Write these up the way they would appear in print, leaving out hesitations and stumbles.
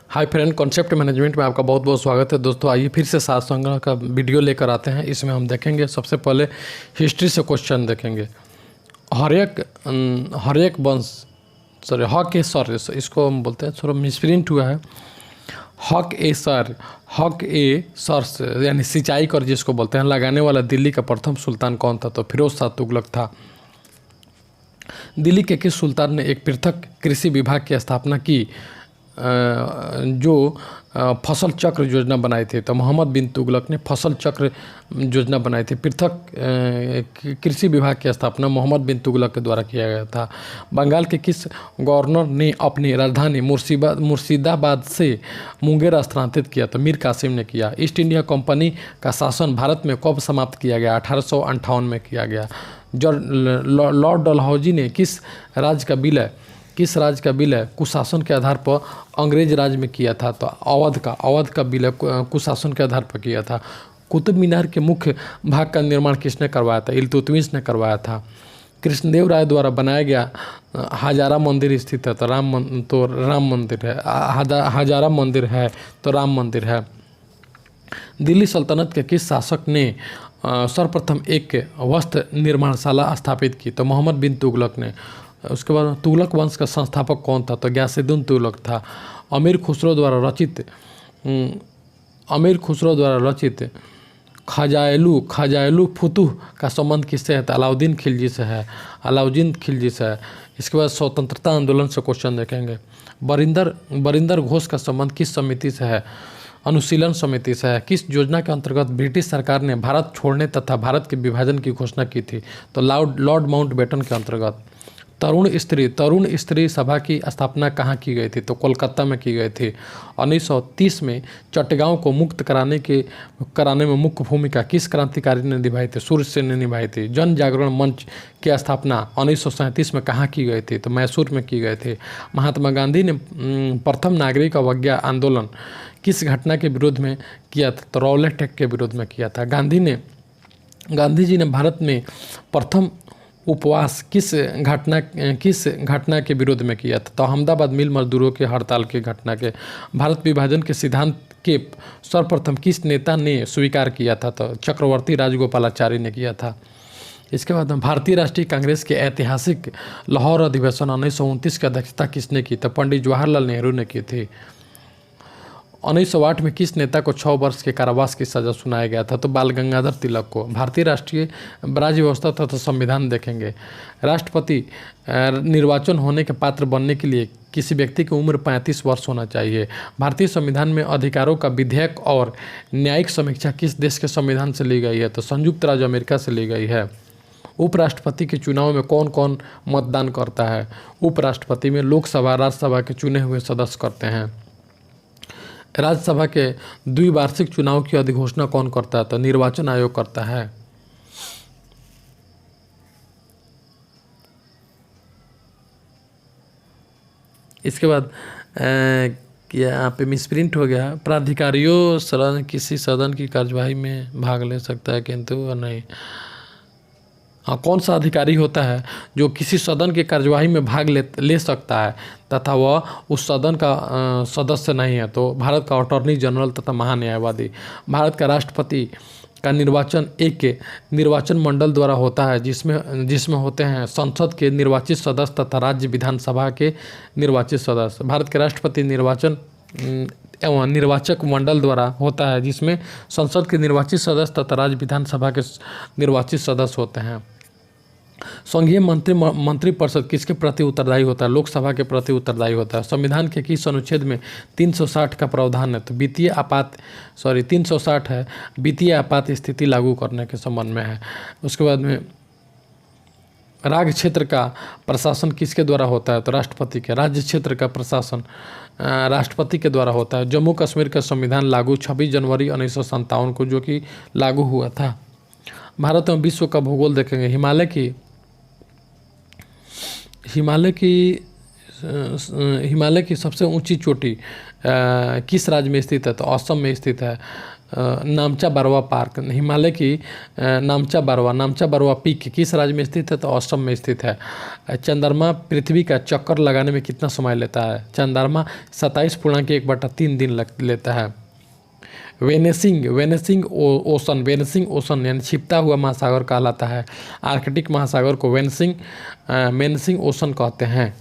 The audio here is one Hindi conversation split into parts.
हाय फ्रेंड, कॉन्सेप्ट मैनेजमेंट में आपका बहुत बहुत स्वागत है। दोस्तों आइए फिर से सात संग्रह का वीडियो लेकर आते हैं। इसमें हम देखेंगे सबसे पहले हिस्ट्री से क्वेश्चन देखेंगे। हर्यक वंश हक ए सर, इसको हम बोलते हैं, थोड़ा मिसप्रिंट हुआ है। हक ए सर यानी सिंचाई कर जिसको बोलते हैं, लगाने वाला दिल्ली का प्रथम सुल्तान कौन था? तो फिरोज शाह तुगलक था। दिल्ली के किस सुल्तान ने एक पृथक कृषि विभाग की स्थापना की जो फसल चक्र योजना बनाई थी? तो मोहम्मद बिन तुगलक ने फसल चक्र योजना बनाई थी। पृथक कृषि विभाग की स्थापना मोहम्मद बिन तुगलक के द्वारा किया गया था। बंगाल के किस गवर्नर ने अपनी राजधानी मुर्शिदाबाद से मुंगेर स्थानांतरित किया? तो मीर कासिम ने किया। ईस्ट इंडिया कंपनी का शासन भारत में कब समाप्त किया गया? 1858 में किया गया। लॉर्ड डलहौजी ने किस राज्य का विलय कुशासन के आधार पर अंग्रेज राज में किया था? तो अवध का विलय कुशासन के आधार पर किया था। कुतुब मीनार के मुख्य भाग का निर्माण किसने करवाया था? इल्तुतमिश ने करवाया था। कृष्णदेव राय द्वारा बनाया गया हजारा मंदिर स्थित है, तो राम मंदिर है। हजारा मंदिर है तो राम मंदिर है। दिल्ली सल्तनत के किस शासक ने सर्वप्रथम एक वस्त्र निर्माणशाला स्थापित की? तो मोहम्मद बिन तुगलक ने। उसके बाद तुगलक वंश का संस्थापक कौन था? तो गयासुद्दीन तुगलक था। अमीर खुसरो द्वारा रचित खजायलू फुतुह का संबंध किससे है? तो अलाउद्दीन खिलजी से है। इसके बाद स्वतंत्रता आंदोलन से क्वेश्चन देखेंगे। बरिंदर घोष का संबंध किस समिति से है? अनुशीलन समिति से है। किस योजना के अंतर्गत ब्रिटिश सरकार ने भारत छोड़ने तथा भारत के विभाजन की घोषणा की थी? तो लॉर्ड माउंटबेटन के अंतर्गत। तरुण स्त्री सभा की स्थापना कहाँ की गई थी? तो कोलकाता में की गई थी। 1930 में चट्टगांव को मुक्त कराने में मुख्य भूमिका किस क्रांतिकारी ने निभाई थी? सूर्य सेन ने निभाई थी। जन जागरण मंच की स्थापना 1937 में कहाँ की गई थी? तो मैसूर में की गई थी। महात्मा गांधी ने प्रथम नागरिक अवज्ञा आंदोलन किस घटना के विरोध में किया था? तो रौलेट एक्ट के विरोध में किया था। गांधी जी ने भारत में प्रथम उपवास किस घटना के विरोध में किया था? तो अहमदाबाद मिल मजदूरों के हड़ताल की घटना के। भारत विभाजन के सिद्धांत के सर्वप्रथम किस नेता ने स्वीकार किया था? तो चक्रवर्ती राजगोपालाचारी ने किया था। इसके बाद भारतीय राष्ट्रीय कांग्रेस के ऐतिहासिक लाहौर अधिवेशन 1929 की अध्यक्षता किसने की? तो पंडित जवाहरलाल नेहरू ने की थी। 1908 में किस नेता को 6 वर्ष के कारावास की सजा सुनाया गया था? तो बाल गंगाधर तिलक को। भारतीय राष्ट्रीय राज्य व्यवस्था तथा संविधान देखेंगे। राष्ट्रपति निर्वाचन होने के पात्र बनने के लिए किसी व्यक्ति की उम्र 35 वर्ष होना चाहिए। भारतीय संविधान में अधिकारों का विधेयक और न्यायिक समीक्षा किस देश के संविधान से ली गई है? तो संयुक्त राज्य अमेरिका से ली गई है। उपराष्ट्रपति के चुनाव में कौन कौन मतदान करता है? उपराष्ट्रपति में लोकसभा राज्यसभा के चुने हुए सदस्य करते हैं। राज्यसभा के द्विवार्षिक चुनाव की अधिघोषणा कौन करता है? तो निर्वाचन आयोग करता है। इसके बाद यहाँ पे मिसप्रिंट हो गया। प्राधिकारियों किसी सदन की कार्यवाही में भाग ले सकता है किंतु नहीं। हाँ, कौन सा अधिकारी होता है जो किसी सदन की कार्यवाही में भाग ले सकता है तथा वह उस सदन का सदस्य नहीं है? तो भारत का अटॉर्नी जनरल तथा महान्यायवादी। भारत का राष्ट्रपति का निर्वाचन एक निर्वाचन मंडल द्वारा होता है जिसमें होते हैं संसद के निर्वाचित सदस्य तथा राज्य विधानसभा के निर्वाचित सदस्य। भारत के राष्ट्रपति निर्वाचक मंडल द्वारा होता है जिसमें संसद के निर्वाचित सदस्य तथा राज्य विधानसभा के निर्वाचित सदस्य होते हैं। संघीय मंत्रिपरिषद किसके प्रति उत्तरदायी होता है? लोकसभा के प्रति उत्तरदायी होता है। संविधान के किस अनुच्छेद में 360 का प्रावधान है? तो 360 है, वित्तीय आपात स्थिति लागू करने के संबंध में है। उसके बाद में राज्य क्षेत्र का प्रशासन किसके द्वारा होता है? तो राष्ट्रपति के। राज्य क्षेत्र का प्रशासन राष्ट्रपति के द्वारा होता है। जम्मू कश्मीर का संविधान लागू 26 जनवरी 1957 को, जो कि लागू हुआ था। भारत में विश्व का भूगोल देखेंगे। हिमालय की सबसे ऊंची चोटी किस राज्य में स्थित है? तो असम में स्थित है। नामचा बरवा पार्क, हिमालय की नामचा बरवा पीक किस राज्य में स्थित है? तो असम में स्थित है। चंद्रमा पृथ्वी का चक्कर लगाने में कितना समय लेता है? चंद्रमा 27.1/3 दिन लेता है। वेनेसिंग ओशन यानी छिपता हुआ महासागर कहलाता है। आर्कटिक महासागर को वेनेसिंग ओशन कहते हैं।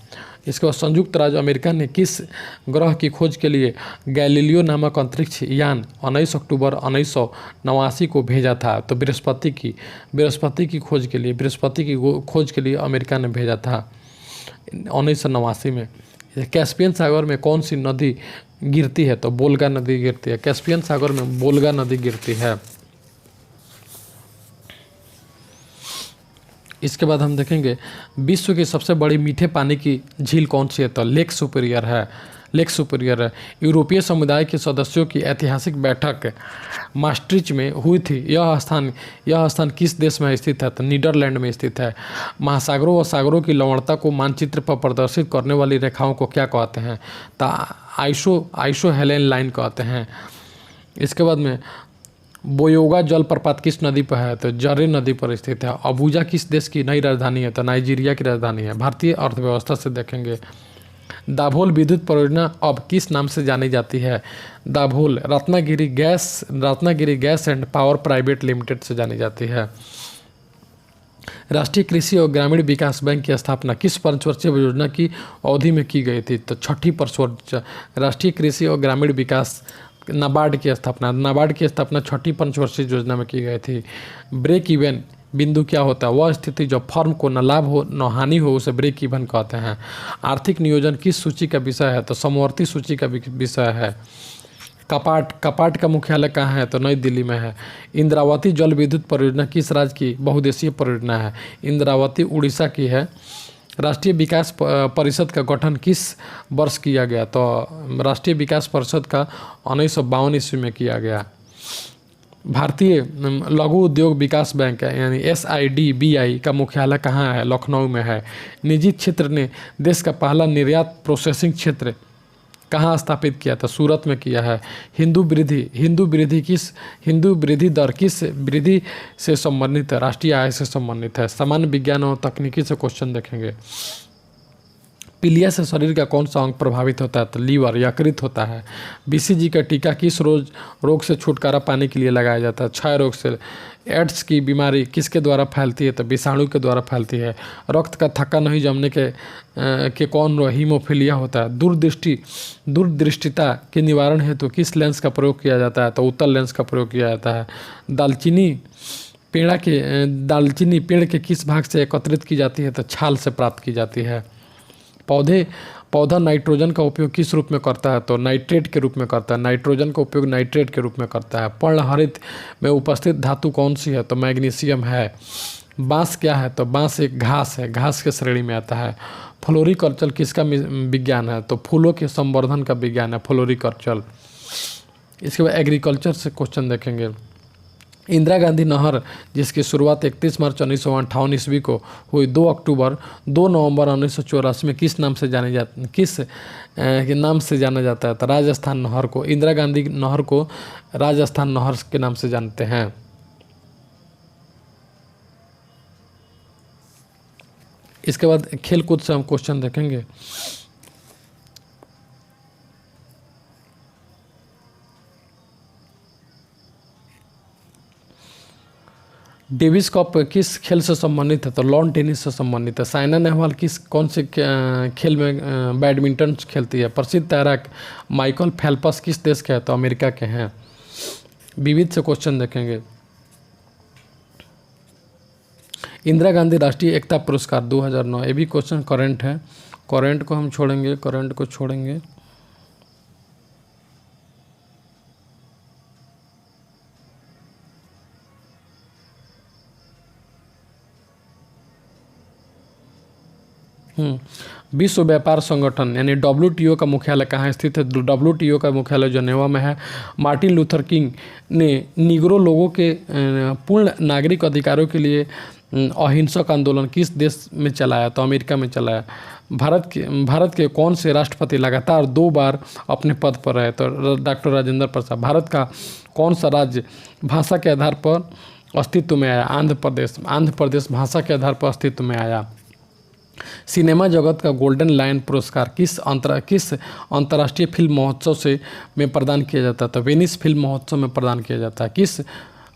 इसके बाद संयुक्त राज्य अमेरिका ने किस ग्रह की खोज के लिए गैलीलियो नामक अंतरिक्ष यान 19 अक्टूबर 1989 को भेजा था? तो बृहस्पति की खोज के लिए अमेरिका ने भेजा था 1989 में। कैस्पियन सागर में कौन सी नदी गिरती है? तो वोल्गा नदी गिरती है। कैस्पियन सागर में वोल्गा नदी गिरती है। इसके बाद हम देखेंगे विश्व की सबसे बड़ी मीठे पानी की झील कौन सी है? तो लेक सुपीरियर है। यूरोपीय समुदाय के सदस्यों की ऐतिहासिक बैठक मास्ट्रिच में हुई थी। यह स्थान किस देश में स्थित है? तो नीदरलैंड में स्थित है। महासागरों व सागरों की लवणता को मानचित्र पर प्रदर्शित करने वाली रेखाओं को क्या कहते हैं? तो आइसोहेलेन लाइन कहते हैं। इसके बाद में बोयोगा जलप्रपात किस नदी पर है? तो जरे नदी पर स्थित है। अबुजा किस देश की नई राजधानी है? तो नाइजीरिया की राजधानी है। भारतीय अर्थव्यवस्था से देखेंगे दाभोल विद्युत परियोजना अब किस नाम से जानी जाती है? Dabhol Ratnagiri gas and power private limited से जानी जाती है। राष्ट्रीय कृषि और ग्रामीण विकास बैंक की स्थापना किस पंचवर्षीय योजना की अवधि में की गई थी? तो छठी पंचवर्षीय राष्ट्रीय कृषि और ग्रामीण विकास नाबार्ड की स्थापना छठी पंचवर्षीय योजना में की गई थी। ब्रेक इवन बिंदु क्या होता है? वह स्थिति जो फर्म को न लाभ हो न हानि हो उसे ब्रेक इवन कहते हैं। आर्थिक नियोजन किस सूची का विषय है? तो समवर्ती सूची का विषय है। कपाट का मुख्यालय कहाँ है? तो नई दिल्ली में है। इंद्रावती जल विद्युत परियोजना किस राज्य की बहुउद्देशीय परियोजना है? इंद्रावती उड़ीसा की है। राष्ट्रीय विकास परिषद का गठन किस वर्ष किया गया? तो राष्ट्रीय विकास परिषद का 1952 ईस्वी में किया गया। भारतीय लघु उद्योग विकास बैंक यानी SIDBI का मुख्यालय कहाँ है? लखनऊ में है। निजी क्षेत्र ने देश का पहला निर्यात प्रोसेसिंग क्षेत्र कहाँ स्थापित किया था? सूरत में किया है। हिंदू वृद्धि दर किस वृद्धि से संबंधित है? राष्ट्रीय आय से संबंधित है। सामान्य विज्ञान और तकनीकी से क्वेश्चन देखेंगे। पीलिया से शरीर का कौन सा अंग प्रभावित होता है? तो लीवर यकृत होता है। BCG का टीका किस रोग से छुटकारा पाने के लिए लगाया जाता है? क्षय रोग से। एड्स की बीमारी किसके द्वारा फैलती है? तो विषाणु के द्वारा फैलती है। रक्त का थक्का नहीं जमने के कौन हीमोफीलिया होता है? दूरदृष्टिता के निवारण हेतु किस लेंस का प्रयोग किया जाता है? तो उत्तल लेंस का प्रयोग किया जाता है। दालचीनी पेड़ के किस भाग से एकत्रित की जाती है? तो छाल से प्राप्त की जाती है। पौधा नाइट्रोजन का उपयोग किस रूप में करता है? तो नाइट्रेट के रूप में करता है। नाइट्रोजन का उपयोग नाइट्रेट के रूप में करता है। पर्णहरित में उपस्थित धातु कौन सी है? तो मैग्नीशियम है। बांस क्या है? तो बांस एक घास है, घास के श्रेणी में आता है। फ्लोरिकल्चर किसका विज्ञान है? तो फूलों के संवर्धन का विज्ञान है फ्लोरिकल्चर। इसके बाद एग्रीकल्चर से क्वेश्चन देखेंगे। इंदिरा गांधी नहर जिसकी शुरुआत 31 मार्च 1958 ईस्वी को हुई 2 नवंबर 1984 में किस नाम से जाना जाता है? तो राजस्थान नहर को। इंदिरा गांधी नहर को राजस्थान नहर के नाम से जानते हैं। इसके बाद खेलकूद से हम क्वेश्चन देखेंगे। डेविस कप किस खेल से संबंधित है? तो लॉन टेनिस से संबंधित है। साइना नेहवाल कौन से खेल में बैडमिंटन खेलती है? प्रसिद्ध तैराक माइकल फेल्प्स किस देश के हैं? तो अमेरिका के हैं। विविध से क्वेश्चन देखेंगे। इंदिरा गांधी राष्ट्रीय एकता पुरस्कार 2009, ये भी क्वेश्चन करंट है। करंट को हम छोड़ेंगे। विश्व व्यापार संगठन यानी WTO का मुख्यालय कहाँ स्थित है? WTO का मुख्यालय जेनेवा में है। मार्टिन लूथर किंग ने निग्रो लोगों के पूर्ण नागरिक अधिकारों के लिए अहिंसक आंदोलन किस देश में चलाया? तो अमेरिका में चलाया। भारत के कौन से राष्ट्रपति लगातार 2 बार अपने पद पर रहे? तो डॉक्टर राजेंद्र प्रसाद। भारत का कौन सा राज्य भाषा के आधार पर अस्तित्व में आया? आंध्र प्रदेश भाषा के आधार पर अस्तित्व में आया। सिनेमा जगत का गोल्डन लायन पुरस्कार किस अंतर्राष्ट्रीय फिल्म महोत्सव से में प्रदान किया जाता है? तो वेनिस फिल्म महोत्सव में प्रदान किया जाता है। किस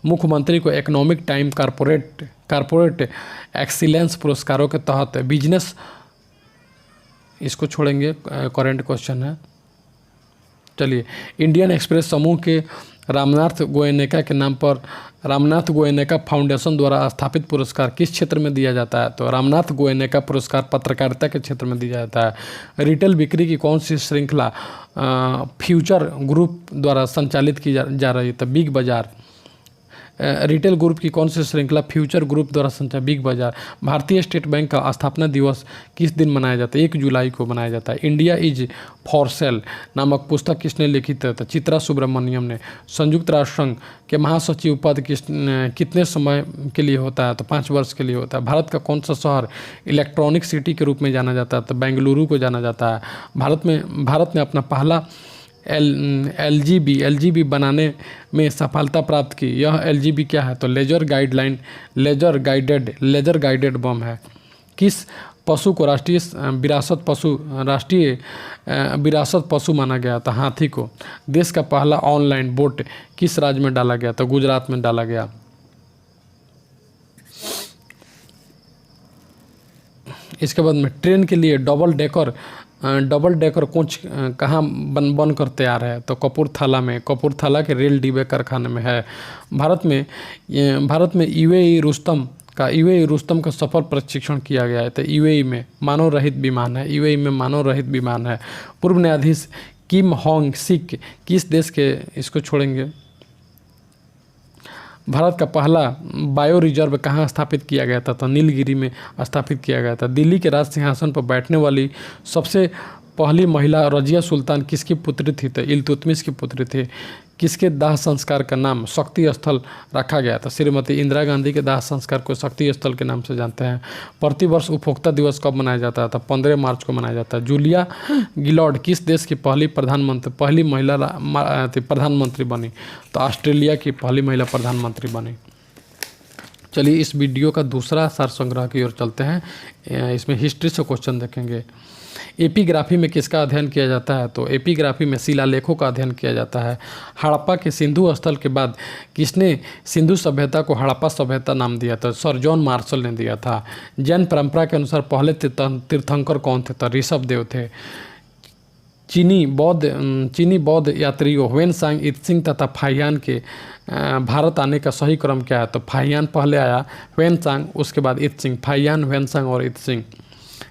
मुख्यमंत्री को इकोनॉमिक टाइम कारपोरेट एक्सीलेंस पुरस्कारों के तहत बिजनेस, इसको छोड़ेंगे, करेंट क्वेश्चन है। चलिए, इंडियन एक्सप्रेस समूह के रामनाथ गोयनेका के नाम पर रामनाथ गोयनेका फाउंडेशन द्वारा स्थापित पुरस्कार किस क्षेत्र में दिया जाता है? तो रामनाथ गोयनेका पुरस्कार पत्रकारिता के क्षेत्र में दिया जाता है। रिटेल बिक्री की कौन सी श्रृंखला फ्यूचर ग्रुप द्वारा संचालित की जा रही है? तो बिग बाजार। रिटेल ग्रुप की कौन सी श्रृंखला फ्यूचर ग्रुप द्वारा संचालित? बिग बाजार। भारतीय स्टेट बैंक का स्थापना दिवस किस दिन मनाया जाता है? 1 जुलाई को मनाया जाता है। इंडिया इज फॉर सेल नामक पुस्तक किसने लिखित है? तो चित्रा सुब्रमण्यम ने। संयुक्त राष्ट्र संघ के महासचिव पद कितने समय के लिए होता है? तो 5 वर्ष के लिए होता है। भारत का कौन सा शहर इलेक्ट्रॉनिक सिटी के रूप में जाना जाता है? तो बेंगलुरु को जाना जाता है। भारत ने अपना पहला एलजीबी बनाने में सफलता प्राप्त की। यह एलजीबी क्या है? तो लेजर गाइडेड बम है। किस पशु को राष्ट्रीय विरासत पशु माना गया था? हाथी को। देश का पहला ऑनलाइन वोट किस राज्य में डाला गया? तो गुजरात में डाला गया। इसके बाद में ट्रेन के लिए डबल डेकर कोच कहाँ बन कर तैयार है? तो कपूरथला के रेल डिब्बे कारखाने में है। भारत में यूएई रुस्तम का सफल प्रशिक्षण किया गया है। तो यूएई में मानव रहित विमान है। पूर्व न्यायाधीश किम होंग सिक किस देश के, इसको छोड़ेंगे। भारत का पहला बायो रिजर्व कहाँ स्थापित किया गया था? तो नीलगिरी में स्थापित किया गया था। दिल्ली के राज सिंहासन पर बैठने वाली सबसे पहली महिला रजिया सुल्तान किसकी पुत्री थी? तो इल्तुतमिश की पुत्री थी। किसके दाह संस्कार का नाम शक्ति स्थल रखा गया था? श्रीमती इंदिरा गांधी के दाह संस्कार को शक्ति स्थल के नाम से जानते हैं। प्रतिवर्ष उपभोक्ता दिवस कब मनाया जाता था? 15 मार्च को मनाया जाता है। जूलिया गिलॉर्ड किस देश की पहली महिला प्रधानमंत्री बनी? तो ऑस्ट्रेलिया की पहली महिला प्रधानमंत्री बनी। चलिए, इस वीडियो का दूसरा सार संग्रह की ओर चलते हैं। इसमें हिस्ट्री से क्वेश्चन देखेंगे। एपिग्राफी में किसका अध्ययन किया जाता है? तो एपिग्राफी में शिलालेखों का अध्ययन किया जाता है। हड़प्पा के सिंधु स्थल के बाद किसने सिंधु सभ्यता को हड़प्पा सभ्यता नाम दिया था? सर जॉन मार्शल ने दिया था। जैन परंपरा के अनुसार पहले तीर्थंकर कौन थे? तो ऋषभ देव थे। चीनी बौद्ध यात्रियों ह्वेनसांग, इत्सिंग तथा फाहियान के भारत आने का सही क्रम क्या है? तो फाहियान पहले आया, ह्वेनसांग, उसके बाद इत्सिंग। फाहियान, ह्वेनसांग और इत्सिंग।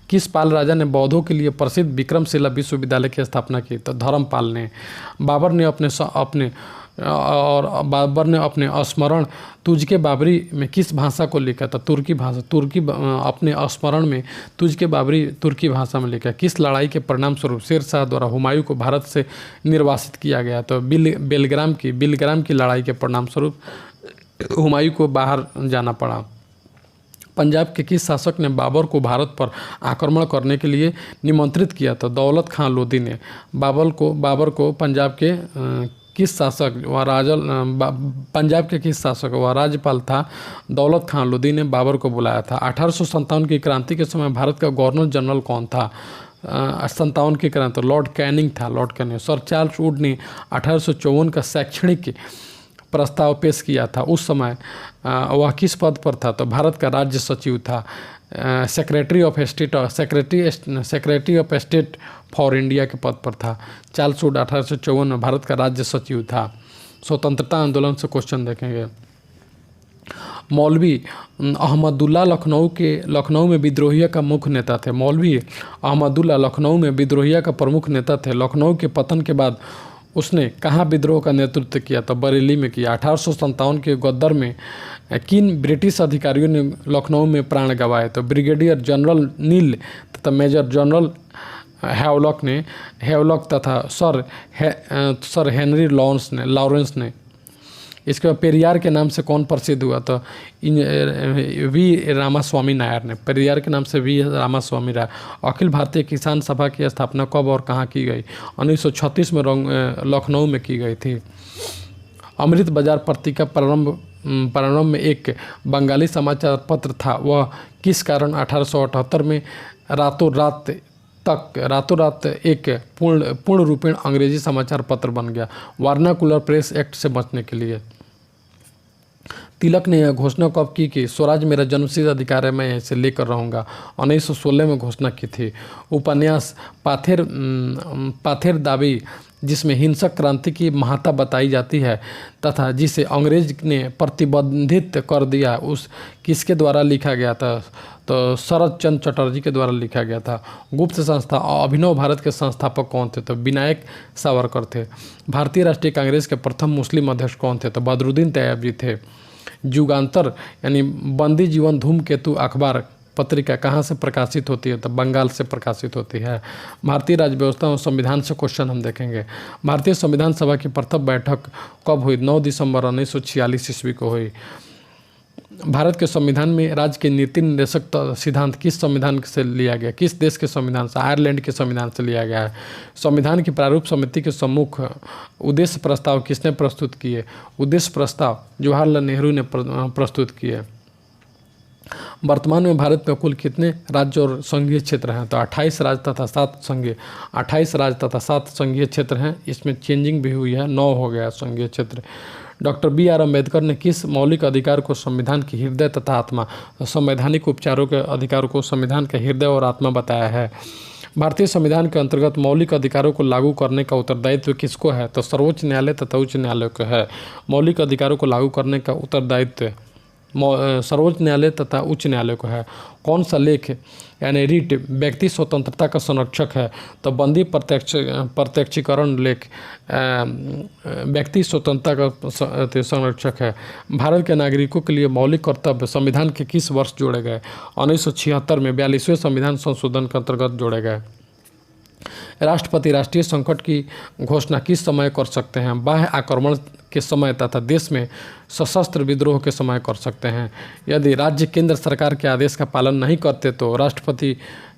किस पाल राजा ने बौद्धों के लिए प्रसिद्ध विक्रमशिला विश्वविद्यालय की स्थापना की? तो धर्मपाल ने। बाबर ने अपने स्मरण तुझके बाबरी में किस भाषा को लिखा? था तुर्की भाषा। अपने स्मरण में तुझके बाबरी तुर्की भाषा में लिखा। किस लड़ाई के परिणाम स्वरूप शेर शाह द्वारा हुमायूं को भारत से निर्वासित किया गया? तो बेलग्राम की लड़ाई के परिणाम स्वरूप हुमायूं को बाहर जाना पड़ा। पंजाब के किस शासक ने बाबर को भारत पर आक्रमण करने के लिए निमंत्रित किया? तो दौलत खां लोधी ने। बाबर को पंजाब के किस शासक व राज्यपाल था दौलत खां लोधी ने बाबर को बुलाया था। 1857 की क्रांति के समय भारत का गवर्नर जनरल कौन था? 57 की क्रांति लॉर्ड कैनिंग था। सर चार्ल्स वुड ने 1854 का शैक्षणिक प्रस्ताव पेश किया था। उस समय वह किस पद पर था? तो भारत का राज्य सचिव था। Secretary of state for India के पद पर था। चार्ल्स वुड 1854 में भारत का राज्य सचिव था। स्वतंत्रता आंदोलन से क्वेश्चन देखेंगे। मौलवी अहमदुल्ला लखनऊ में विद्रोहिया का मुख्य नेता थे। मौलवी अहमदुल्ला लखनऊ में विद्रोहिया का प्रमुख नेता थे। लखनऊ के पतन के बाद उसने कहाँ विद्रोह का नेतृत्व किया? तो बरेली में किया। 1857 के गद्दर में किन ब्रिटिश अधिकारियों ने लखनऊ में प्राण गंवाए? तो ब्रिगेडियर जनरल नील तथा मेजर जनरल हैवलॉक तथा सर हेनरी लॉरेंस ने। इसके बाद पेरियार के नाम से कौन प्रसिद्ध हुआ? तो वी रामास्वामी नायर ने, पेरियार के नाम से वी रामास्वामी राय। अखिल भारतीय किसान सभा की स्थापना कब और कहाँ की गई? 1936 में लखनऊ में की गई थी। अमृत बाजार पत्रिका प्रारंभ में एक बंगाली समाचार पत्र था, वह किस कारण 1878 में रातों रात एक पूर्ण रूपेण अंग्रेजी समाचार पत्र बन गया? वार्नाकुलर प्रेस एक्ट से बचने के लिए। तिलक ने यह घोषणा कब की कि स्वराज मेरा जन्मसिद्ध अधिकार है, मैं इसे लेकर रहूँगा? 1916 में घोषणा की थी। उपन्यास पाथेर दावी, जिसमें हिंसक क्रांति की महत्ता बताई जाती है तथा जिसे अंग्रेज ने प्रतिबंधित कर दिया, उस किसके द्वारा लिखा गया था? तो शरद चंद्र चटर्जी के द्वारा लिखा गया था। गुप्त संस्था अभिनव भारत के संस्थापक कौन थे? तो विनायक सावरकर थे। भारतीय राष्ट्रीय कांग्रेस के प्रथम मुस्लिम अध्यक्ष कौन थे? तो बदरुद्दीन तैयबजी थे। युगांतर यानी बंदी जीवन धूमकेतु अखबार पत्रिका कहाँ से प्रकाशित होती है? तो बंगाल से प्रकाशित होती है। भारतीय राज्य व्यवस्था और संविधान से क्वेश्चन हम देखेंगे। भारतीय संविधान सभा की प्रथम बैठक कब हुई? 9 दिसंबर 1946 ईस्वी को हुई। भारत के संविधान में राज्य के नीति निर्देशक सिद्धांत किस संविधान से लिया गया? किस देश के संविधान से? आयरलैंड के संविधान से लिया गया है। संविधान की प्रारूप समिति के सम्मुख उद्देश्य प्रस्ताव किसने प्रस्तुत किए? उद्देश्य प्रस्ताव जवाहरलाल नेहरू ने प्रस्तुत किए। वर्तमान में भारत में कुल कितने राज्य और संघीय क्षेत्र हैं? तो 28 राज्य तथा 7 संघीय क्षेत्र हैं। इसमें चेंजिंग भी हुई है, 9 हो गया संघीय क्षेत्र। Doctor B.R. अम्बेडकर ने किस मौलिक अधिकार को संविधान की हृदय तथा आत्मा, संवैधानिक उपचारों के अधिकार को संविधान के हृदय और आत्मा बताया है? भारतीय संविधान के अंतर्गत मौलिक अधिकारों को लागू करने का उत्तरदायित्व किसको है? तो सर्वोच्च न्यायालय तथा उच्च न्यायालय को है। मौलिक अधिकारों को लागू करने का उत्तरदायित्व सर्वोच्च न्यायालय तथा उच्च न्यायालय को है। कौन सा लेख यानी रिट व्यक्ति स्वतंत्रता का संरक्षक है? तो बंदी प्रत्यक्षीकरण लेख व्यक्ति स्वतंत्रता का संरक्षक है। भारत के नागरिकों के लिए मौलिक कर्तव्य संविधान के किस वर्ष जोड़े गए? 1976 में 42वें संविधान संशोधन के अंतर्गत जोड़े गए। राष्ट्रपति राष्ट्रीय संकट की घोषणा किस समय कर सकते हैं? बाह्य आक्रमण के समय तथा देश में सशस्त्र विद्रोह के समय कर सकते हैं। यदि राज्य केंद्र सरकार के आदेश का पालन नहीं करते तो राष्ट्रपति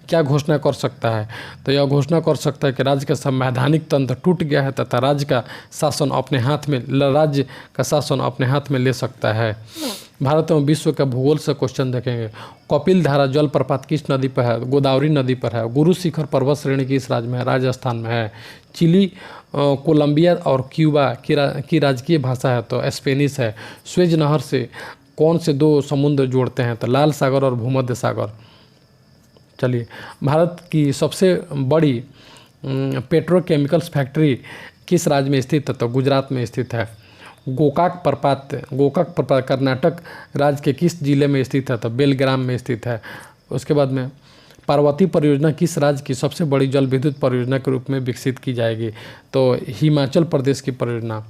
क्या घोषणा कर सकता है? तो यह घोषणा कर सकता है कि राज्य का संवैधानिक तंत्र टूट गया है तथा राज्य का शासन अपने हाथ में ले सकता है। भारत एवं विश्व का भूगोल से क्वेश्चन देखेंगे। कपिल धारा जलप्रपात किस नदी पर है? गोदावरी नदी पर है। गुरु शिखर पर्वत श्रेणी किस राज्य में है? राजस्थान में है। चिली, कोलंबिया और क्यूबा की राजकीय भाषा है? तो स्पेनिश है। स्वेज नहर से कौन से 2 समुद्र जोड़ते हैं? तो लाल सागर और भूमध्य सागर। चलिए, भारत की सबसे बड़ी पेट्रोकेमिकल्स फैक्ट्री किस राज्य में स्थित है? तो गुजरात में स्थित है। गोकाक प्रपात कर्नाटक राज्य के किस जिले में स्थित है? तो बेलग्राम में स्थित है। उसके बाद में पार्वती परियोजना किस राज्य की सबसे बड़ी जल विद्युत परियोजना के रूप में विकसित की जाएगी? तो हिमाचल प्रदेश की परियोजना।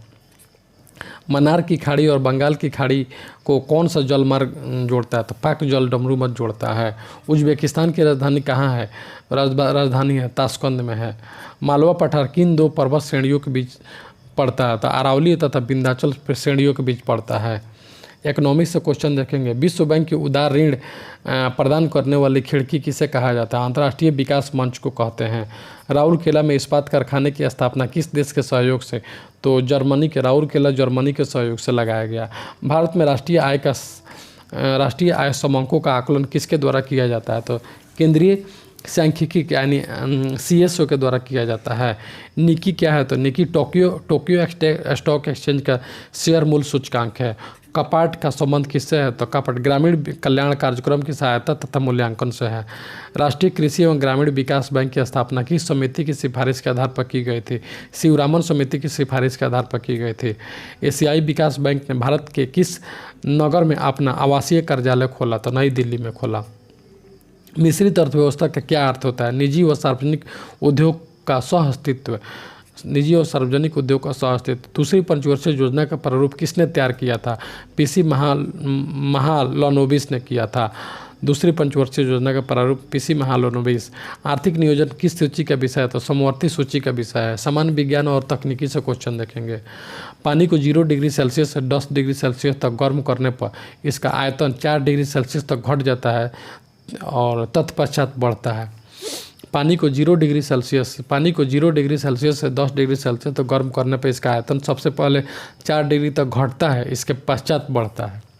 मन्नार की खाड़ी और बंगाल की खाड़ी को कौन सा जलमार्ग जोड़ता है? तो पाक जल डमरूमत जोड़ता है। उज्बेकिस्तान की राजधानी कहाँ है? राजधानी है ताशकंद में है। मालवा पठार किन 2 पर्वत श्रेणियों के बीच पड़ता है? तो अरावली तथा विंध्याचल श्रेणियों के बीच पड़ता है। इकोनॉमिक्स से क्वेश्चन देखेंगे। विश्व बैंक की उदार ऋण प्रदान करने वाली खिड़की किसे कहा जाता है? अंतर्राष्ट्रीय विकास मंच को कहते हैं। राउरकेला में इस्पात कारखाने की स्थापना किस देश के सहयोग से? तो जर्मनी के। राउरकेला जर्मनी के सहयोग से लगाया गया। भारत में राष्ट्रीय आय समंकों का आकलन किसके द्वारा किया जाता है? तो केंद्रीय सांख्यिकी यानी CSO के द्वारा किया जाता है। निकी क्या है? तो निकी टोक्यो स्टॉक एक्सचेंज का शेयर मूल्य सूचकांक है। कपाट का संबंध किससे है? तो कपाट ग्रामीण कल्याण कार्यक्रम की सहायता तथा मूल्यांकन से है। राष्ट्रीय कृषि एवं ग्रामीण विकास बैंक की स्थापना किस समिति की सिफारिश के आधार पर की गई थी? शिवरामन समिति की सिफारिश के आधार पर की गई थी। एशियाई विकास बैंक ने भारत के किस नगर में अपना आवासीय कार्यालय खोला? तो नई दिल्ली में खोला। मिश्रित अर्थव्यवस्था का क्या अर्थ होता है? निजी व सार्वजनिक उद्योग का सह अस्तित्व। निजी और सार्वजनिक उद्योग का सह-अस्तित्व। दूसरी पंचवर्षीय योजना का प्रारूप किसने तैयार किया था? पीसी महालनोबिस ने किया था। दूसरी पंचवर्षीय योजना का प्रारूप पीसी महालनोबिस। आर्थिक नियोजन किस सूची का विषय है? तो समवर्ती सूची का विषय है। सामान्य विज्ञान और तकनीकी से क्वेश्चन देखेंगे। पानी को 0 डिग्री सेल्सियस से 10 डिग्री सेल्सियस तक गर्म करने पर इसका आयतन 4 डिग्री सेल्सियस तक घट जाता है और तत्पश्चात बढ़ता है। पानी को 0 डिग्री सेल्सियस से 10 डिग्री सेल्सियस तक गर्म करने पर इसका आयतन सबसे पहले 4 डिग्री तक घटता है, इसके पश्चात बढ़ता है।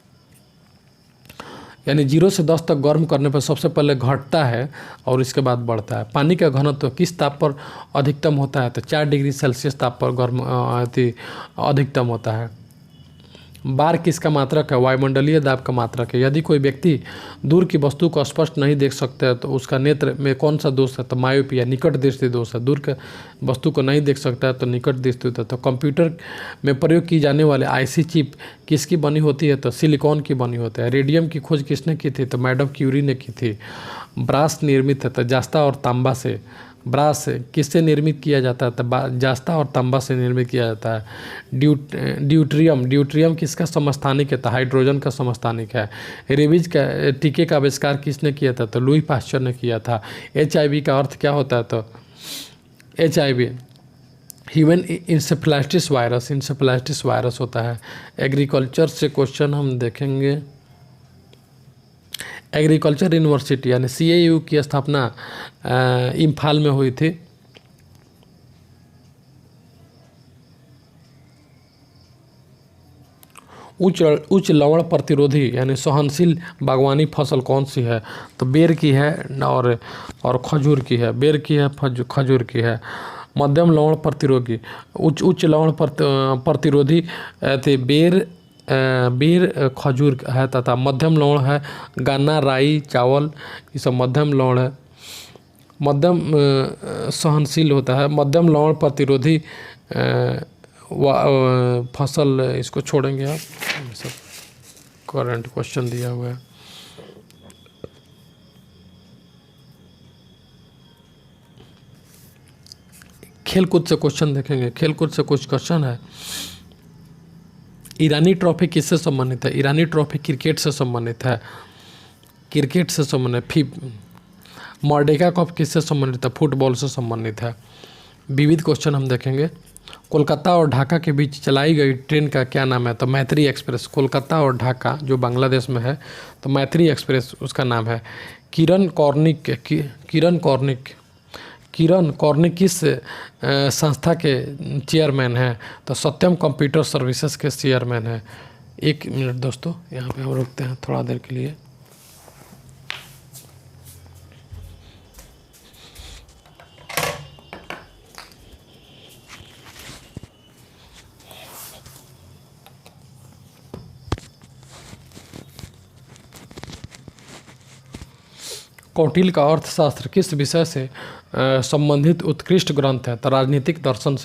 यानी 0 से 10 तक गर्म करने पर सबसे पहले घटता है और इसके बाद बढ़ता है। पानी का घनत्व किस ताप पर अधिकतम होता है? तो 4 डिग्री सेल्सियस ताप पर अधिकतम होता है। बार किसका मात्रक है? वायुमंडलीय दाब का मात्रक है। यदि कोई व्यक्ति दूर की वस्तु को स्पष्ट नहीं देख सकता है तो उसका नेत्र में कौन सा दोष है? तो मायोपिया, निकट दृष्टि दोष है। दूर के वस्तु को नहीं देख सकता है तो निकट दृष्टि होता है। तो कंप्यूटर में प्रयोग की जाने वाले आईसी चिप किसकी बनी होती है? तो सिलिकॉन की बनी होती है। रेडियम की खोज किसने की थी? तो मैडम क्यूरी ने की थी। ब्रास निर्मित है तो जास्ता और तांबा से। ब्रास किससे निर्मित किया जाता है? तो जास्ता और तांबा से निर्मित किया जाता है। ड्यूट्रियम किसका समस्थानिक है? तो हाइड्रोजन का समस्थानिक है। रेबीज का टीके का आविष्कार किसने किया था? तो लुई पास्चर ने किया था। HIV का अर्थ क्या होता है? तो HIV ह्यूमन इंसेफेलाइटिस वायरस होता है। एग्रीकल्चर से क्वेश्चन हम देखेंगे। एग्रीकल्चर यूनिवर्सिटी यानी CAU की स्थापना इम्फाल में हुई थी। उच्च लवण प्रतिरोधी यानी सहनशील बागवानी फसल कौन सी है? तो बेर की है और खजूर की है। बेर की है, खजूर की है। मध्यम लवण प्रतिरोधी, उच्च लवण प्रतिरोधी थे बेर खजूर है तथा मध्यम लवण है गन्ना, राई, चावल, ये सब मध्यम लवण है। मध्यम सहनशील होता है। मध्यम लवण प्रतिरोधी फसल, इसको छोड़ेंगे आप, सब करंट क्वेश्चन दिया हुआ है। खेलकूद से क्वेश्चन देखेंगे। खेलकूद से कुछ क्वेश्चन है। ईरानी ट्रॉफी किससे संबंधित है? ईरानी ट्रॉफी क्रिकेट से संबंधित है। मर्डेका कप किससे संबंधित है? फुटबॉल से संबंधित है। विविध क्वेश्चन हम देखेंगे। कोलकाता और ढाका के बीच चलाई गई ट्रेन का क्या नाम है? तो मैत्री एक्सप्रेस। कोलकाता और ढाका जो बांग्लादेश में है तो मैत्री एक्सप्रेस उसका नाम है। किरण कौर्निक किस संस्था के चेयरमैन हैं? तो सत्यम कंप्यूटर सर्विसेज के चेयरमैन हैं। 1 मिनट दोस्तों, यहाँ पे हम रुकते हैं थोड़ा देर के लिए। कौटिल्य का अर्थशास्त्र किस विषय से संबंधित उत्कृष्ट ग्रंथ है? तो राजनीतिक दर्शन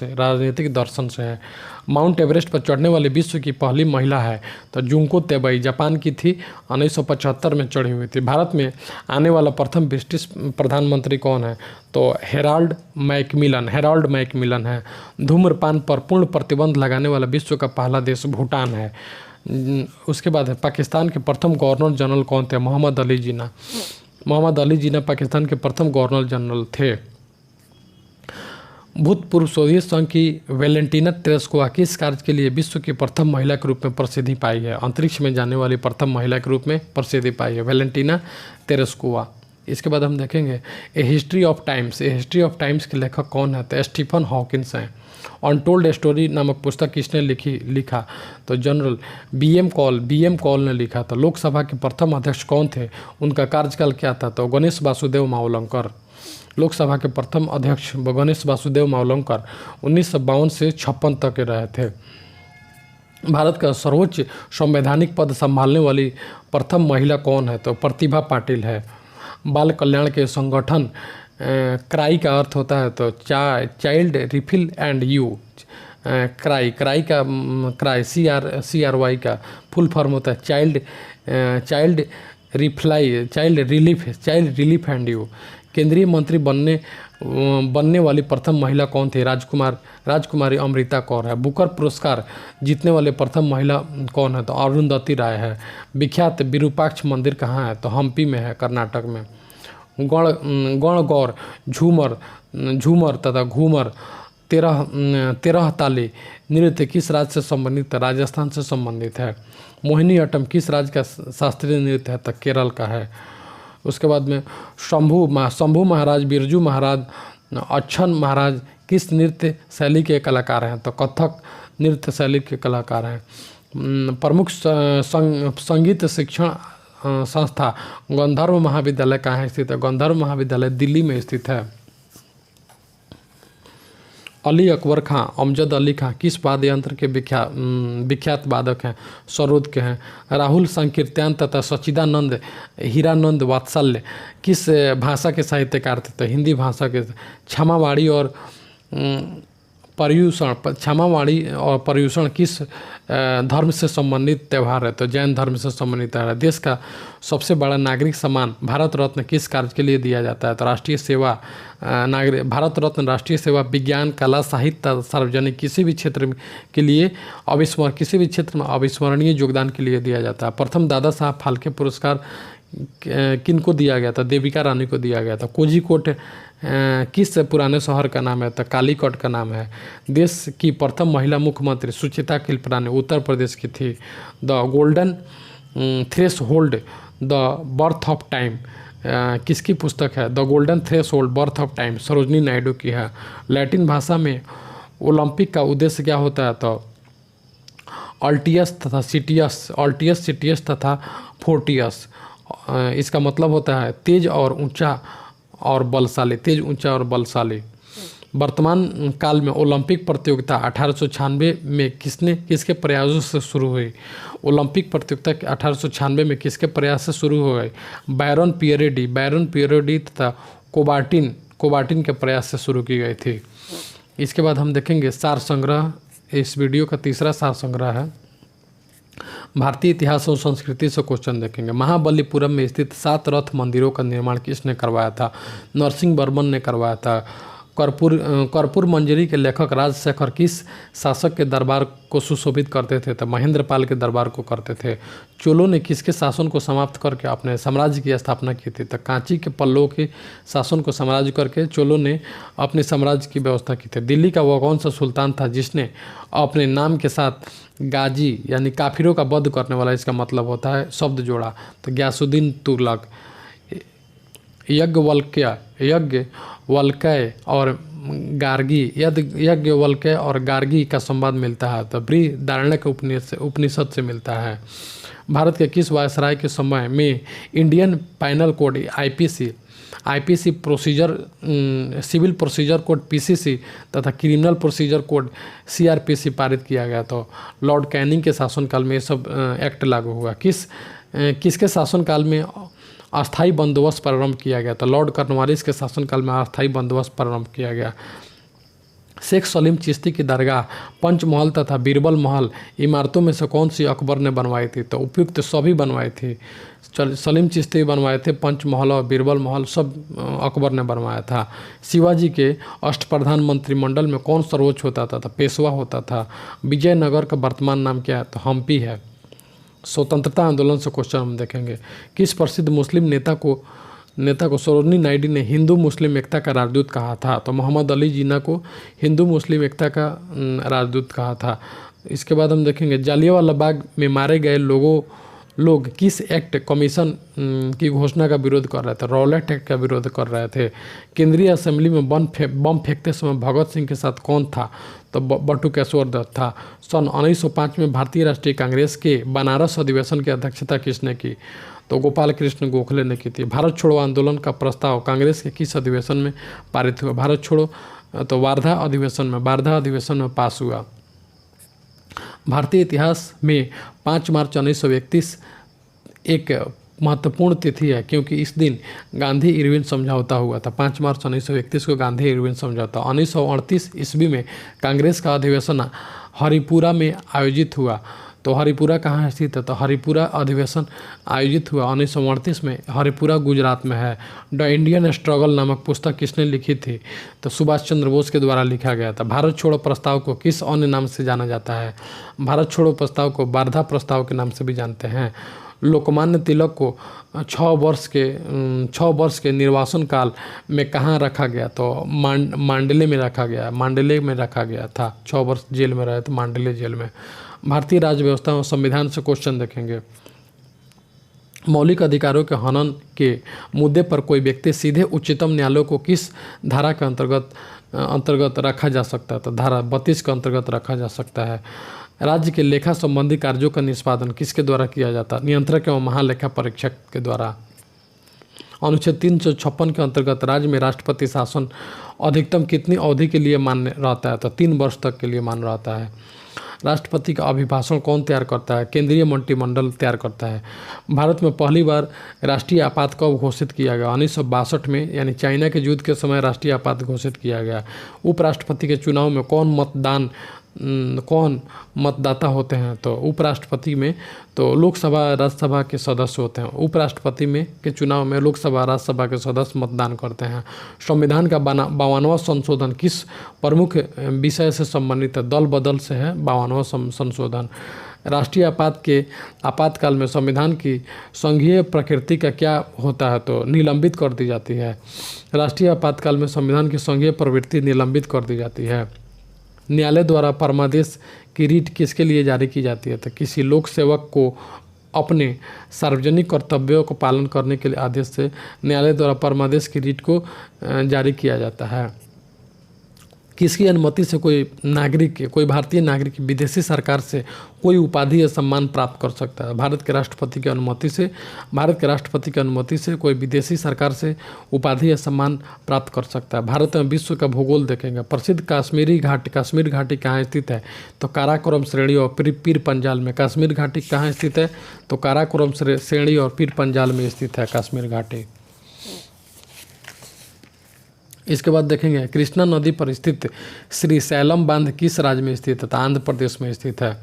से है। माउंट एवरेस्ट पर चढ़ने वाली विश्व की पहली महिला है? तो जुंको तेबई जापान की थी, 1975 में चढ़ी हुई थी। भारत में आने वाला प्रथम ब्रिटिश प्रधानमंत्री कौन है? तो हेराल्ड मैकमिलन है। धूम्रपान पर पूर्ण प्रतिबंध लगाने वाला विश्व का पहला देश भूटान है। उसके बाद है पाकिस्तान के प्रथम गवर्नर जनरल कौन थे? मोहम्मद अली जिन्ना पाकिस्तान के प्रथम गवर्नर जनरल थे। भूतपूर्व सोवियत संघ की वेलेंटिना तेरेस्कोवा किस कार्य के लिए विश्व की प्रथम महिला के रूप में प्रसिद्धि पाई है? अंतरिक्ष में जाने वाली प्रथम महिला के रूप में प्रसिद्धि पाई है वेलेंटिना तेरेस्कोवा। इसके बाद हम देखेंगे ए हिस्ट्री ऑफ टाइम्स के लेखक कौन है? तो स्टीफन हॉकिंस हैं। अनटोल्ड स्टोरी नामक पुस्तक किसने लिखा? तो जनरल BM कॉल ने लिखा था। लोकसभा के प्रथम अध्यक्ष कौन थे? उनका कार्यकाल क्या था? तो गणेश वासुदेव मावलंकर। लोकसभा के प्रथम अध्यक्ष गणेश वासुदेव मावलंकर 1952 से 56 तक रहे थे। भारत का सर्वोच्च संवैधानिक पद संभालने वाली प्रथम महिला कौन है? तो प्रतिभा पाटिल है। बाल कल्याण के संगठन क्राई का अर्थ होता है तो child refill and you. Cry का CRY का फुल फॉर्म होता है चाइल्ड रिलीफ एंड यू। केंद्रीय मंत्री बनने वाली प्रथम महिला कौन थी? राजकुमारी अमृता कौर है। बुकर पुरस्कार जीतने वाले प्रथम महिला कौन है? तो अरुंधति राय है। विख्यात विरूपाक्ष मंदिर कहाँ है? तो हम्पी में है, कर्नाटक में। गणगौर, झूमर तथा घूमर, तेरह ताली नृत्य किस राज्य से संबंधित है? राजस्थान से संबंधित है। मोहिनी अट्टम किस राज्य का शास्त्रीय नृत्य है? तो केरल का है। उसके बाद में शंभू महाराज, बिरजू महाराज, अच्छन महाराज किस नृत्य शैली के कलाकार हैं? तो कथक नृत्य शैली के कलाकार हैं। प्रमुख संगीत शिक्षण संस्था गंधर्व महाविद्यालय कहाँ स्थित है? गंधर्व महाविद्यालय दिल्ली में स्थित है। अली अकबर खां, अमजद अली खां किस वाद्य यंत्र के विख्यात वादक हैं? सरोद के हैं। राहुल संकीर्त्यान तथा सच्चिदानंद हीरानंद वात्सल्य किस भाषा के साहित्यकार थे? तो हिंदी भाषा के। क्षमावाणी और पर्यूषण किस धर्म से संबंधित त्यौहार है? तो जैन धर्म से संबंधित त्यौहार है। देश का सबसे बड़ा नागरिक सम्मान भारत रत्न किस कार्य के लिए दिया जाता है? तो राष्ट्रीय सेवा भारत रत्न राष्ट्रीय सेवा विज्ञान, कला, साहित्य, सार्वजनिक किसी भी क्षेत्र के लिए किसी भी क्षेत्र में अविस्मरणीय योगदान के लिए दिया जाता है। प्रथम दादा साहब फाल्के पुरस्कार किन को दिया गया था? देविका रानी को दिया गया था। कोझिकोड किस पुराने शहर का नाम है? तो कालीकट का नाम है। देश की प्रथम महिला मुख्यमंत्री सुचिता किलपरानी उत्तर प्रदेश की थी। The golden threshold the birth of time किसकी पुस्तक है? The golden threshold birth of time Sarojini Naidu की है। लैटिन भाषा में ओलंपिक का उद्देश्य क्या होता है? तो अल्टियस तथा सिटियस तथा फोर्टियस। इसका मतलब होता है तेज और ऊंचा और बलशाली, तेज, ऊंचा और बलशाली। वर्तमान काल में ओलंपिक प्रतियोगिता 1896 में किसके प्रयासों से शुरू हुई? ओलंपिक प्रतियोगिता 1896 में किसके प्रयास से शुरू हो गई? बैरन पियरेडी तथा कोबार्टिन के प्रयास से शुरू की गई थी। इसके बाद हम देखेंगे सार संग्रह। इस वीडियो का तीसरा सार संग्रह है भारतीय इतिहास और संस्कृति से क्वेश्चन देखेंगे। महाबलीपुरम में स्थित 7 रथ मंदिरों का निर्माण किसने करवाया था? नरसिंह वर्मन ने करवाया था। कर्पूर मंजरी के लेखक राजशेखर किस शासक के दरबार को सुशोभित करते थे? तो महेंद्रपाल के दरबार को करते थे। चोलों ने किसके शासन को समाप्त करके अपने साम्राज्य की स्थापना की थी? तो कांची के पल्लवों के शासन को साम्राज्य करके चोलों ने अपने साम्राज्य की व्यवस्था की थी। दिल्ली का वह कौन सा सुल्तान था जिसने अपने नाम के साथ गाजी यानी काफिरों का वध करने वाला, इसका मतलब होता है शब्द जोड़ा? तो गयासुद्दीन तुगलक। यज्ञवल्क्य और गार्गी का संवाद मिलता है? तो बृहदारण्यक उपनिषद से मिलता है। भारत के किस वायसराय के समय में Indian penal code IPC procedure, civil procedure code PCC तथा क्रिमिनल प्रोसीजर कोड सीआरपीसी पारित किया गया? तो लॉर्ड कैनिंग के शासनकाल में ये सब एक्ट लागू हुआ। किसके शासनकाल में अस्थायी बंदोबस्त प्रारंभ किया गया? तो लॉर्ड कॉर्नवालिस के शासनकाल में अस्थायी बंदोबस्त प्रारंभ किया गया। शेख सलीम चिश्ती की दरगाह, पंचमहल तथा बीरबल महल इमारतों में से कौन सी अकबर ने बनवाई थी? तो उपयुक्त सभी बनवाई थी। सलीम चिश्ती बनवाए थे, पंचमहल और बीरबल महल सब अकबर ने बनवाया था। शिवाजी के अष्टप्रधान मंत्रिमंडल में कौन सर्वोच्च होता था? तो पेशवा होता था। विजयनगर का वर्तमान नाम क्या है? तो हम्पी है। स्वतंत्रता आंदोलन से क्वेश्चन हम देखेंगे। किस प्रसिद्ध मुस्लिम नेता को सरोजनी नायडू ने हिंदू मुस्लिम एकता का राजदूत कहा था? तो मोहम्मद अली जिन्ना को हिंदू मुस्लिम एकता का राजदूत कहा था। इसके बाद हम देखेंगे जालियांवाला बाग में मारे गए लोग किस एक्ट कमीशन की घोषणा का विरोध कर रहे थे? रॉलेट एक्ट का विरोध कर रहे थे। केंद्रीय असेंबली में बम फेंकते समय भगत सिंह के साथ कौन था? तो बटुकेश्वर दत्त था। सन 1905 में भारतीय राष्ट्रीय कांग्रेस के बनारस अधिवेशन की अध्यक्षता किसने की? तो गोपाल कृष्ण गोखले ने की थी। भारत छोड़ो आंदोलन का प्रस्ताव कांग्रेस के किस अधिवेशन में पारित हुआ? भारत छोड़ो तो वार्धा अधिवेशन में पास हुआ। भारतीय इतिहास में 5 मार्च 1931 एक महत्वपूर्ण तिथि है क्योंकि इस दिन गांधी इरविन समझौता हुआ था। 5 मार्च 1931 को गांधी इरविन समझौता। 1938 ईस्वी में कांग्रेस का अधिवेशन हरिपुरा में आयोजित हुआ। तो हरिपुरा कहाँ स्थित है? तो हरिपुरा अधिवेशन आयोजित हुआ 1938 में, हरिपुरा गुजरात में है। द इंडियन स्ट्रगल नामक पुस्तक किसने लिखी थी? तो सुभाष चंद्र बोस के द्वारा लिखा गया था। भारत छोड़ो प्रस्ताव को किस अन्य नाम से जाना जाता है? भारत छोड़ो प्रस्ताव को वार्धा प्रस्ताव के नाम से भी जानते हैं। लोकमान्य तिलक को 6 वर्ष के निर्वासन काल में कहाँ रखा गया? तो मांडले में रखा गया, मांडले में रखा गया था। 6 वर्ष जेल में रहे तो मांडले जेल में। भारतीय राज्य व्यवस्था और संविधान से क्वेश्चन देखेंगे। मौलिक अधिकारों के हनन के मुद्दे पर कोई व्यक्ति सीधे उच्चतम न्यायालय को किस धारा के अंतर्गत रखा जा सकता है? तो धारा 32 के अंतर्गत रखा जा सकता है। राज्य के लेखा संबंधी कार्यों का निष्पादन किसके द्वारा किया जाता है? नियंत्रक एवं महालेखा परीक्षक के द्वारा। अनुच्छेद 356 के अंतर्गत राज्य में राष्ट्रपति शासन अधिकतम कितनी अवधि के लिए मान्य रहता है? तो 3 वर्ष तक के लिए मान्य रहता है। राष्ट्रपति का अभिभाषण कौन तैयार करता है? केंद्रीय मंत्रिमंडल तैयार करता है। भारत में पहली बार राष्ट्रीय आपात कब घोषित किया गया? 1962 में, यानी चाइना के युद्ध के समय राष्ट्रीय आपात घोषित किया गया। उपराष्ट्रपति के चुनाव में कौन मतदाता होते हैं? तो उपराष्ट्रपति में तो लोकसभा राज्यसभा के सदस्य होते हैं। उपराष्ट्रपति में के चुनाव में लोकसभा राज्यसभा के सदस्य मतदान करते हैं। संविधान का 52वां संशोधन किस प्रमुख विषय से संबंधित है? दल बदल से है 52वां संशोधन। राष्ट्रीय आपातकाल में संविधान की संघीय प्रकृति का क्या होता है? तो निलंबित कर दी जाती है। राष्ट्रीय आपातकाल में संविधान की संघीय प्रवृत्ति निलंबित कर दी जाती है। न्यायालय द्वारा परमादेश की रीट किसके लिए जारी की जाती है? तो किसी लोक सेवक को अपने सार्वजनिक कर्तव्यों को पालन करने के लिए आदेश से न्यायालय द्वारा परमादेश की रीट को जारी किया जाता है। किसकी अनुमति से कोई भारतीय नागरिक विदेशी सरकार से कोई उपाधि या सम्मान प्राप्त कर सकता है? भारत के राष्ट्रपति की अनुमति से कोई विदेशी सरकार से उपाधि या सम्मान प्राप्त कर सकता है। भारत में विश्व का भूगोल देखेंगे। प्रसिद्ध कश्मीर घाटी कहाँ स्थित है? तो काराकोरम श्रेणी और पीर पंजाल में। कश्मीर घाटी कहाँ स्थित है? तो काराकोरम श्रेणी और पीर पंजाल में स्थित है कश्मीर घाटी। इसके बाद देखेंगे कृष्णा नदी पर स्थित श्री सैलम बांध किस राज्य में स्थित है? तो आंध्र प्रदेश में स्थित है।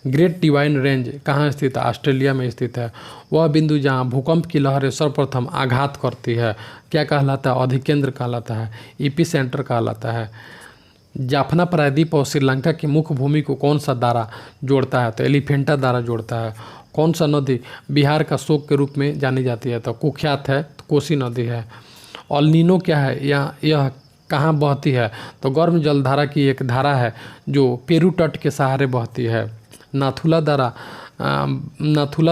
ग्रेट डिवाइन रेंज कहाँ स्थित है? ऑस्ट्रेलिया में स्थित है। वह बिंदु जहाँ भूकंप की लहरें सर्वप्रथम आघात करती है क्या कहलाता है? अधिकेंद्र कहलाता है, ईपी सेंटर कहलाता है। जाफना प्रायद्वीप और श्रीलंका की मुख्य भूमि को कौन सा दारा जोड़ता है? तो एलिफेंटा दारा जोड़ता है। कौन सा नदी बिहार का शोक के रूप में जानी जाती है? तो कुख्यात है, तो कोसी नदी है। ऑल-नीनो क्या है? यह कहाँ बहती है? तो गर्म जलधारा की एक धारा है जो पेरू तट के सहारे बहती है। नाथुला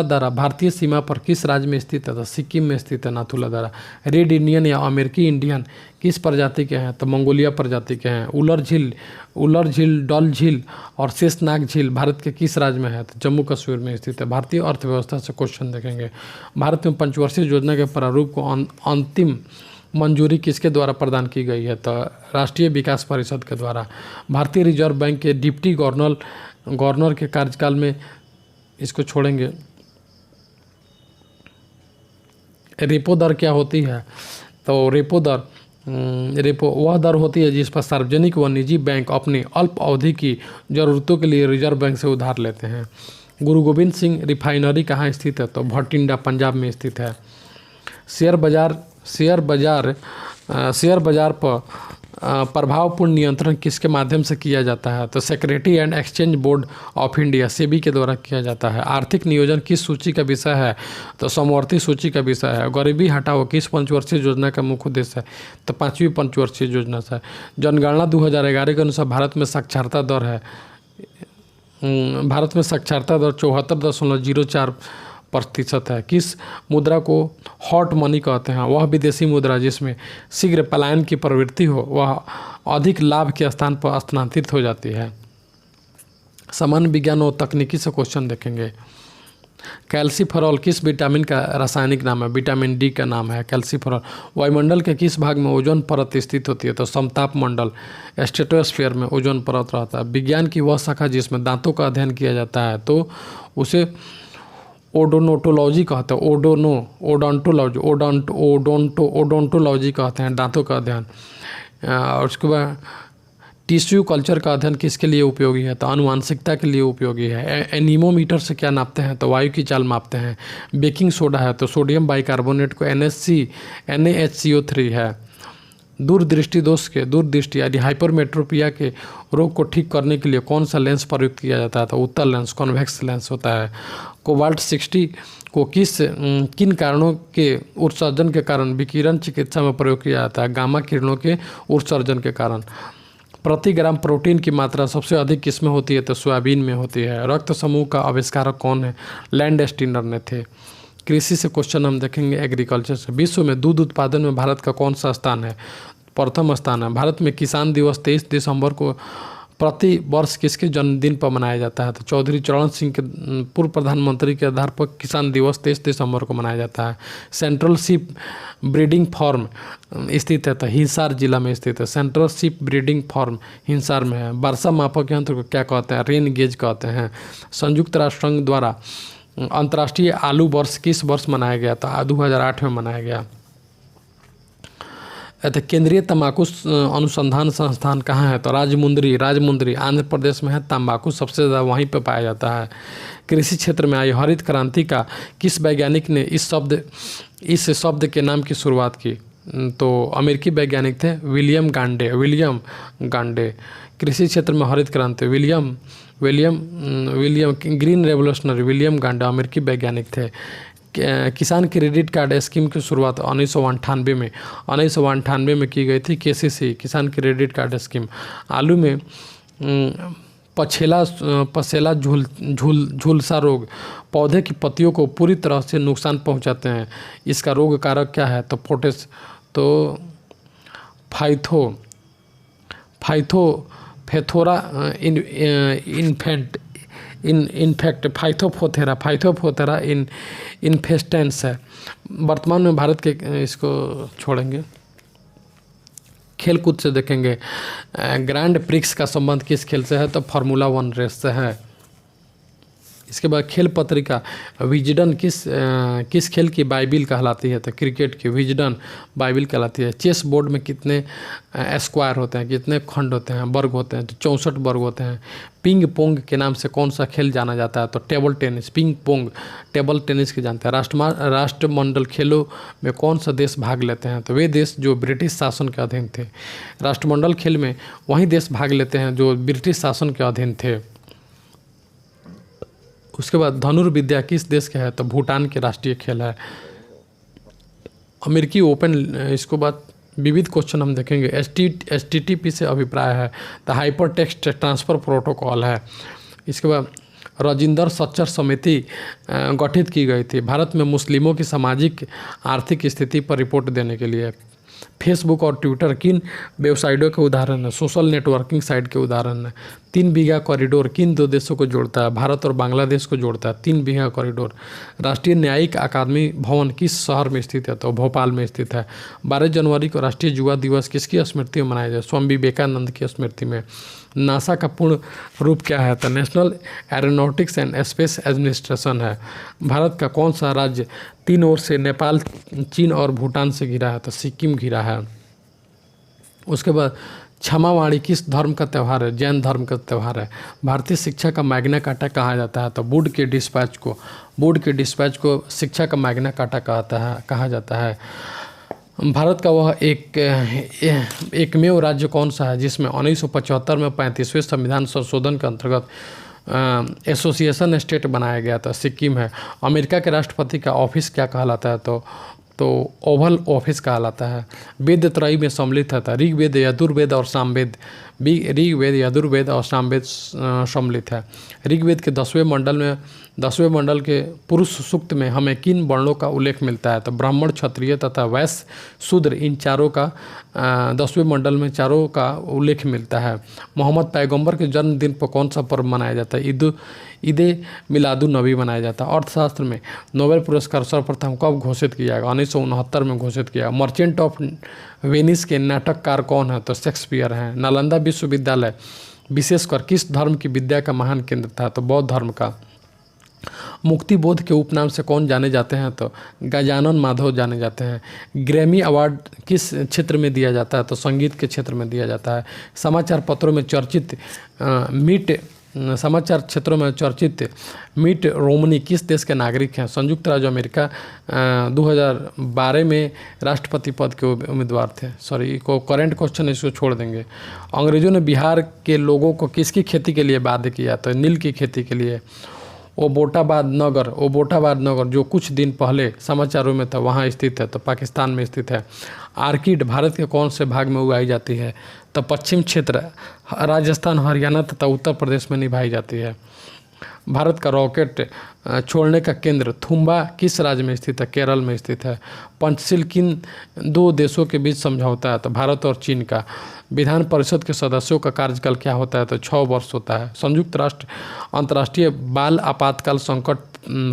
दारा भारतीय सीमा पर किस राज्य में स्थित है? तो सिक्किम में स्थित है नाथुला दारा। रेड इंडियन या अमेरिकी इंडियन किस प्रजाति के हैं? तो मंगोलिया प्रजाति के हैं। उलर झील, डल झील और शेषनाग झील भारत के किस राज्य में है? तो जम्मू कश्मीर में स्थित है। भारतीय अर्थव्यवस्था से क्वेश्चन देखेंगे। भारत में पंचवर्षीय योजना के प्रारूप को अंतिम मंजूरी किसके द्वारा प्रदान की गई है? तो राष्ट्रीय विकास परिषद के द्वारा। भारतीय रिजर्व बैंक के डिप्टी गवर्नर के कार्यकाल में, इसको छोड़ेंगे, रेपो दर क्या होती है? तो रेपो वह दर होती है जिस पर सार्वजनिक व निजी बैंक अपनी अल्प अवधि की ज़रूरतों के लिए रिजर्व बैंक से उधार लेते हैं। गुरु गोविंद सिंह रिफाइनरी कहाँ स्थित है? तो भटिंडा पंजाब में स्थित है। शेयर बाजार पर प्रभावपूर्ण नियंत्रण किसके माध्यम से किया जाता है? तो security and exchange board of India SEBI के द्वारा किया जाता है। आर्थिक नियोजन किस सूची का विषय है? तो समवर्ती सूची का विषय है। गरीबी हटाओ किस पंचवर्षीय योजना का मुख्य उद्देश्य है? तो 5वीं पंचवर्षीय योजना से। जनगणना 2011 के अनुसार भारत में साक्षरता दर 74.04% है। किस मुद्रा को हॉट मनी कहते हैं? वह विदेशी मुद्रा जिसमें शीघ्र पलायन की प्रवृत्ति हो, वह अधिक लाभ के स्थान पर स्थानांतरित हो जाती है। सामान्य विज्ञान और तकनीकी से क्वेश्चन देखेंगे। कैल्सीफेरॉल किस विटामिन का रासायनिक नाम है? विटामिन डी का नाम है कैल्सीफेरॉल। वायुमंडल के किस भाग में ओजोन परत स्थित होती है? तो समताप मंडल स्ट्रेटोस्फीयर में ओजोन परत रहता है। विज्ञान की वह शाखा जिसमें दांतों का अध्ययन किया जाता है तो उसे ओडोनटोलॉजी कहते हैं। ओडोंटोलॉजी कहते हैं, दांतों का अध्ययन। और उसके बाद टिश्यू कल्चर का अध्ययन किसके लिए उपयोगी है? तो आनुवांशिकता के लिए उपयोगी है। एनीमोमीटर से क्या नापते हैं? तो वायु की चाल मापते हैं। बेकिंग सोडा है तो सोडियम बाइकार्बोनेट को NaHCO3 है। दूरदृष्टि दोष के दूरदृष्टि यानी हाइपरमेट्रोपिया के रोग को ठीक करने के लिए कौन सा लेंस प्रयुक्त किया जाता है? तो उत्तल लेंस, कॉन्वेक्स लेंस होता है। कोबाल्ट 60 को किन कारणों के उत्सर्जन के कारण विकिरण चिकित्सा में प्रयोग किया जाता है? गामा किरणों के उत्सर्जन के कारण। प्रति ग्राम प्रोटीन की मात्रा सबसे अधिक किसमें होती है? तो सोयाबीन में होती है। रक्त समूह का आविष्कारक कौन है? लैंडस्टीनर ने थे। कृषि से क्वेश्चन हम देखेंगे एग्रीकल्चर से। विश्व में दूध उत्पादन में भारत का कौन सा स्थान है? प्रथम स्थान है। भारत में किसान दिवस 23 दिसंबर को प्रति वर्ष किसके जन्मदिन पर मनाया जाता है? तो चौधरी चरण सिंह के पूर्व प्रधानमंत्री के आधार पर किसान दिवस 23 दिसंबर को मनाया जाता है। सेंट्रल शिप ब्रीडिंग फार्म स्थित है तो हिसार जिला में स्थित है। Central sheep breeding farm Hisar में है। वर्षा मापक यंत्र को क्या कहते हैं? रेन गेज कहते हैं। संयुक्त राष्ट्र संघ द्वारा अंतर्राष्ट्रीय आलू वर्ष किस वर्ष मनाया गया? तो 2008 में मनाया गया। तो केंद्रीय तंबाकू अनुसंधान संस्थान कहाँ है? तो राजमुंदरी आंध्र प्रदेश में है। तंबाकू सबसे ज़्यादा वहीं पर पाया जाता है। कृषि क्षेत्र में आई हरित क्रांति का किस वैज्ञानिक ने इस शब्द के नाम की शुरुआत की? तो अमेरिकी वैज्ञानिक थे विलियम गांडे। कृषि क्षेत्र में हरित क्रांति विलियम ग्रीन रेवोल्यूशनरी विलियम गांडे अमेरिकी वैज्ञानिक थे। किसान क्रेडिट कार्ड स्कीम की शुरुआत 1998 में की गई थी। KCC किसान क्रेडिट कार्ड स्कीम। आलू में पसेला झुलसा रोग पौधे की पत्तियों को पूरी तरह से नुकसान पहुंचाते हैं। इसका रोग कारक क्या है? तो फाइथोरा फाइथोफोथेरा इन्फेस्टेंस है। वर्तमान में भारत के इसको छोड़ेंगे, खेल कूद से देखेंगे। ग्रैंड प्रिक्स का संबंध किस खेल से है? तो फार्मूला 1 रेस से है। इसके बाद खेल पत्रिका विजडन किस खेल की बाइबिल कहलाती है? तो क्रिकेट की विजडन बाइबिल कहलाती है। चेस बोर्ड में कितने स्क्वायर होते हैं? कितने खंड होते हैं? वर्ग होते हैं? तो 64 वर्ग होते हैं। पिंग पोंग के नाम से कौन सा खेल जाना जाता है? तो table tennis. Ping pong table tennis के जानते हैं। राष्ट्रमंडल खेलों में कौन सा देश भाग लेते हैं? तो वे देश जो ब्रिटिश शासन के अधीन थे। राष्ट्रमंडल खेल में वही देश भाग लेते हैं जो ब्रिटिश शासन के अधीन थे। उसके बाद धनुर्विद्या किस देश के है? तो भूटान के राष्ट्रीय खेल है। अमेरिकी ओपन, इसको बाद विविध क्वेश्चन हम देखेंगे। HTTP से अभिप्राय है तो हाइपर टेक्स्ट ट्रांसफ़र प्रोटोकॉल है। इसके बाद राजिंदर सच्चर समिति गठित की गई थी भारत में मुस्लिमों की सामाजिक आर्थिक स्थिति पर रिपोर्ट देने के लिए। फेसबुक और ट्विटर किन वेबसाइटों के उदाहरण है? सोशल नेटवर्किंग साइट के उदाहरण है। 3 बीघा कॉरिडोर किन 2 देशों को जोड़ता है? भारत और बांग्लादेश को जोड़ता है 3 बीघा कॉरिडोर। राष्ट्रीय न्यायिक अकादमी भवन किस शहर में स्थित है? तो भोपाल में स्थित है। 12 जनवरी को राष्ट्रीय युवा दिवस किसकी स्मृति में मनाया जाए? स्वामी विवेकानंद की स्मृति में। नासा का पूर्ण रूप क्या है? तो national aeronautics and space administration है। भारत का कौन सा राज्य 3 ओर से नेपाल, चीन और भूटान से घिरा है? तो सिक्किम घिरा है। उसके बाद क्षमावाणी किस धर्म का त्यौहार है? जैन धर्म का त्यौहार है। भारतीय शिक्षा का मैग्ना कार्टा कहा जाता है? तो वुड के डिस्पैच को शिक्षा का मैग्ना कार्टा कहा जाता है। भारत का वह एकमेव राज्य कौन सा है जिसमें 1975 में 35वें संविधान संशोधन के अंतर्गत एसोसिएशन स्टेट बनाया गया था? सिक्किम है। अमेरिका के राष्ट्रपति का ऑफिस क्या कहलाता है? तो ओवल ऑफिस कहलाता है। वेद त्रयी में सम्मिलित था ऋग्वेद, यजुर्वेद और सामवेद। ऋग्वेद, यजुर्वेद और सामवेद सम्मिलित है। ऋग्वेद के 10वें मंडल के पुरुष सूक्त में हमें किन वर्णों का उल्लेख मिलता है? तो ब्राह्मण, क्षत्रिय तथा वैश्य, शूद्र, इन चारों का 10वें मंडल में चारों का उल्लेख मिलता है। मोहम्मद पैगंबर के जन्मदिन पर कौन सा पर्व मनाया जाता है? ईद मिलादुन नबी मनाया जाता है। अर्थशास्त्र में नोबेल पुरस्कार सर्वप्रथम कब घोषित किया गया? 1969 में घोषित किया। मर्चेंट ऑफ वेनिस के नाटककार कौन है? तो शेक्सपियर हैं। नालंदा विश्वविद्यालय विशेषकर किस धर्म की विद्या का महान केंद्र था? तो बौद्ध धर्म का। मुक्ति बोध के उपनाम से कौन जाने जाते हैं? तो गजानन माधव जाने जाते हैं। ग्रैमी अवार्ड किस क्षेत्र में दिया जाता है? तो संगीत के क्षेत्र में दिया जाता है। समाचार पत्रों में चर्चित समाचार क्षेत्रों में चर्चित मिट रोमनी किस देश के नागरिक हैं? संयुक्त राज्य अमेरिका 2012 में राष्ट्रपति पद के उम्मीदवार थे। सॉरी, को करेंट क्वेश्चन, इसको छोड़ देंगे। अंग्रेजों ने बिहार के लोगों को किसकी खेती के लिए बाध्य किया? तो नील की खेती के लिए। ओबोटाबाद नगर जो कुछ दिन पहले समाचारों में था, वहाँ स्थित है, तो पाकिस्तान में स्थित है। आर्किड भारत के कौन से भाग में उगाई जाती है? तो पश्चिम क्षेत्र, राजस्थान, हरियाणा तथा उत्तर प्रदेश में निभाई जाती है। भारत का रॉकेट छोड़ने का केंद्र थुम्बा किस राज्य में स्थित है? केरल में स्थित है। पंचशील किन दो देशों के बीच समझौता है? तो भारत और चीन का। विधान परिषद के सदस्यों का कार्यकाल क्या होता है? तो 6 वर्ष होता है। संयुक्त राष्ट्र अंतर्राष्ट्रीय बाल आपातकाल संकट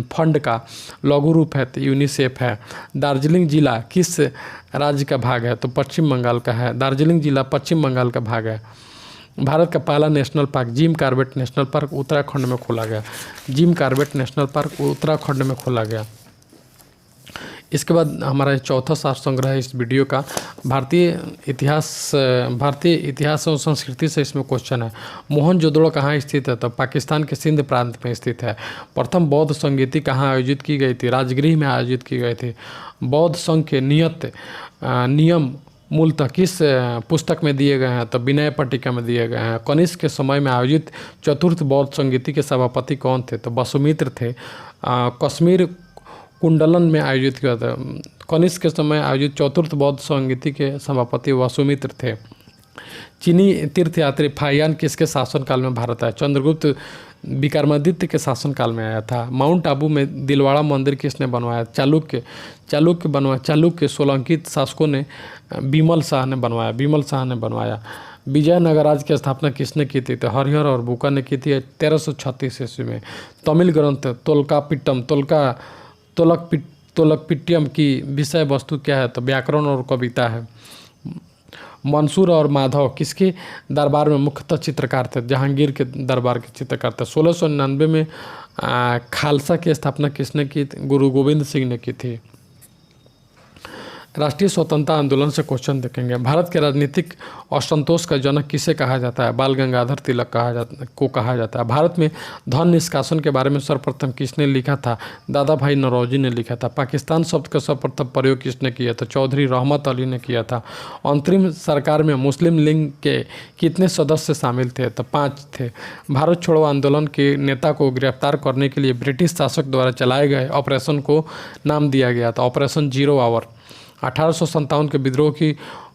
फंड का लघु रूप है, तो यूनिसेफ है। दार्जिलिंग जिला किस राज्य का भाग है? तो पश्चिम बंगाल का है। दार्जिलिंग जिला पश्चिम बंगाल का भाग है। भारत का पहला national park Jim Corbett national park Uttarakhand में खोला गया। Jim Corbett national park Uttarakhand में खोला गया। इसके बाद हमारा चौथा सार संग्रह है इस वीडियो का, भारतीय इतिहास और संस्कृति से इसमें क्वेश्चन है। मोहनजोदड़ो कहाँ स्थित है? तो पाकिस्तान के सिंध प्रांत में स्थित है। प्रथम बौद्ध संगीति कहाँ आयोजित की गई थी? राजगृह में आयोजित की गई थी। बौद्ध संघ के नियम मूलतः किस पुस्तक में दिए गए हैं? तो विनय पट्टिका में दिए गए हैं। कनिष्क के समय में आयोजित चतुर्थ बौद्ध संगीति के सभापति कौन थे? तो वसुमित्र थे। कश्मीर कुंडलन में आयोजित किया था। कनिष्क के समय आयोजित चतुर्थ बौद्ध संगीति के सभापति वसुमित्र थे। चीनी तीर्थयात्री फाहियान किसके शासनकाल में भारत आया? चंद्रगुप्त विक्रमादित्य के शासनकाल में आया था। माउंट आबू में दिलवाड़ा मंदिर किसने बनवाया? चालुक्य सोलंकी शासकों ने बिमल शाह ने बनवाया। विजयनगर राज्य की स्थापना किसने की थी? तो हरिहर और बुका ने की थी 1336 ईस्वी में। तमिल ग्रंथ तोलकपिट्यम की विषय वस्तु क्या है? तो व्याकरण और कविता है। मंसूर और माधव किसके दरबार में मुख्यतः चित्रकार थे? जहांगीर के दरबार के चित्रकार थे। 1699 में खालसा की स्थापना किसने की? गुरु गोविंद सिंह ने की थी। राष्ट्रीय स्वतंत्रता आंदोलन से क्वेश्चन देखेंगे। भारत के राजनीतिक असंतोष का जनक किसे कहा जाता है? बाल गंगाधर तिलक कहा जाता है। भारत में धन निष्कासन के बारे में सर्वप्रथम किसने लिखा था? दादा भाई नौरोजी ने लिखा था। पाकिस्तान शब्द का सर्वप्रथम प्रयोग किसने किया था? चौधरी रहमत अली ने किया था। अंतरिम सरकार में मुस्लिम लीग के कितने सदस्य शामिल थे? तो 5 थे। भारत छोड़ो आंदोलन के नेता को गिरफ्तार करने के लिए ब्रिटिश शासक द्वारा चलाए गए ऑपरेशन को नाम दिया गया था ऑपरेशन 0 आवर। 1857 के विद्रोह की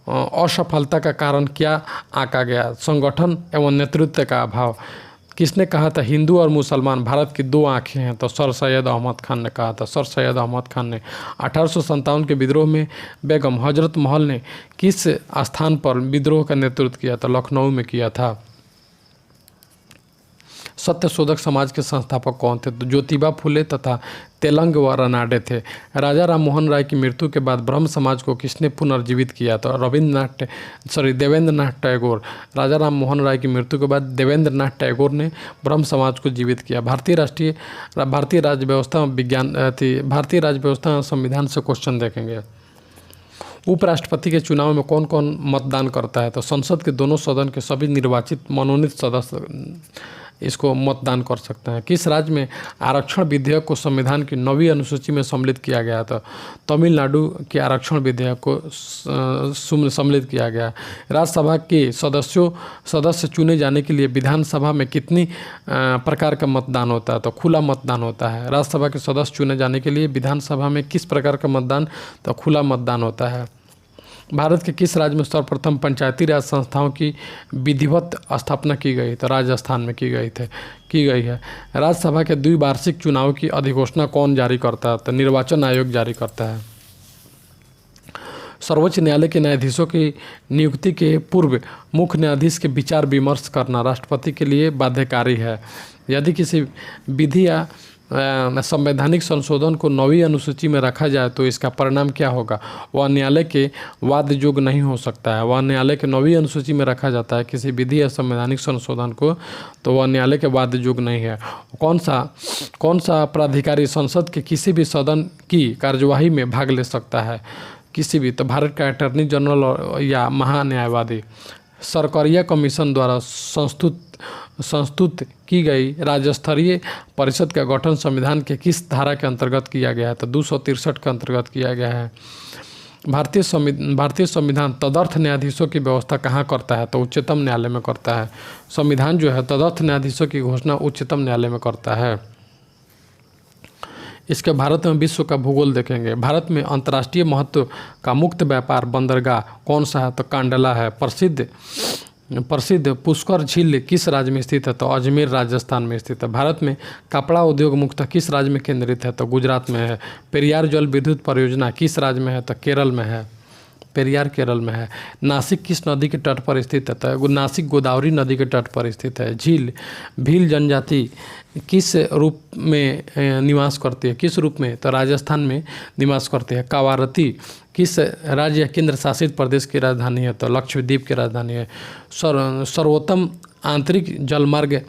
असफलता का कारण क्या आंका गया? संगठन एवं नेतृत्व का अभाव। किसने कहा था हिंदू और मुसलमान भारत की 2 आँखें हैं? तो सर सैयद अहमद खान ने कहा था। 1857 के विद्रोह में बेगम हजरत महल ने किस स्थान पर विद्रोह का नेतृत्व किया था? लखनऊ में किया था। सत्यशोधक समाज के संस्थापक कौन थे? तो ज्योतिबा फुले तथा तेलंग व रनाडे थे। राजा राम मोहन राय की मृत्यु के बाद ब्रह्म समाज को किसने पुनर्जीवित किया? तो देवेंद्रनाथ टैगोर। राजा राम मोहन राय की मृत्यु के बाद देवेंद्रनाथ टैगोर ने ब्रह्म समाज को जीवित किया। भारतीय राज्य व्यवस्था संविधान से क्वेश्चन देखेंगे। उपराष्ट्रपति के चुनाव में कौन कौन मतदान करता है? तो संसद के दोनों सदन के सभी निर्वाचित मनोनीत सदस्य इसको मतदान कर सकते हैं। किस राज्य में आरक्षण विधेयक को संविधान की 9वीं अनुसूची में सम्मिलित किया गया था? तमिलनाडु के आरक्षण विधेयक को सम्मिलित किया गया। राज्यसभा के सदस्य चुने जाने के लिए विधानसभा में कितनी प्रकार का मतदान होता है? तो खुला मतदान होता है। राज्यसभा के सदस्य चुने जाने के लिए विधानसभा में किस प्रकार का मतदान? तो खुला मतदान होता है। भारत के किस राज्य में सर्वप्रथम पंचायती राज संस्थाओं की विधिवत स्थापना की गई? तो राजस्थान में की गई है। राज्यसभा के द्विवार्षिक चुनाव की अधिघोषणा कौन जारी करता है? तो निर्वाचन आयोग जारी करता है। सर्वोच्च न्यायालय के न्यायाधीशों की नियुक्ति के पूर्व मुख्य न्यायाधीश के विचार विमर्श करना राष्ट्रपति के लिए बाध्यकारी है। यदि किसी विधि या संवैधानिक संशोधन को 9वीं अनुसूची में रखा जाए तो इसका परिणाम क्या होगा? वह न्यायालय के वाद योग्य नहीं हो सकता है। वह न्यायालय के 9वीं अनुसूची में रखा जाता है किसी विधि या संवैधानिक संशोधन को, तो वह न्यायालय के वाद योग्य नहीं है। कौन सा प्राधिकारी संसद के किसी भी सदन की कार्यवाही में भाग ले सकता है? किसी भी, तो भारत का अटॉर्नी जनरल या महान्यायवादी। सरकारिया कमीशन द्वारा संस्तुत की गई राज्य स्तरीय परिषद का गठन संविधान के किस धारा के अंतर्गत किया गया है? तो 263 के अंतर्गत किया गया है। भारतीय संविधान तदर्थ न्यायाधीशों की व्यवस्था कहाँ करता है? तो उच्चतम न्यायालय में करता है। संविधान जो है तदर्थ न्यायाधीशों की घोषणा उच्चतम न्यायालय में करता है। इसके भारत में विश्व का भूगोल देखेंगे। भारत में अंतर्राष्ट्रीय महत्व का मुक्त व्यापार बंदरगाह कौन सा है? तो कांडला है। प्रसिद्ध पुष्कर झील किस राज्य में स्थित है? तो अजमेर राजस्थान में स्थित है। भारत में कपड़ा उद्योग मुख्यतः किस राज्य में केंद्रित है? तो गुजरात में है। पेरियार जल विद्युत परियोजना किस राज्य में है? तो केरल में है। पेरियार केरल में है। नासिक किस नदी के तट पर स्थित है? तो नासिक गोदावरी नदी के तट पर स्थित है। भील जनजाति किस रूप में निवास करती है? किस रूप में? तो राजस्थान में निवास करती है। कावारती किस राज्य या केंद्र शासित प्रदेश की राजधानी है? तो लक्षद्वीप की राजधानी है। सर्वोत्तम आंतरिक जलमार्ग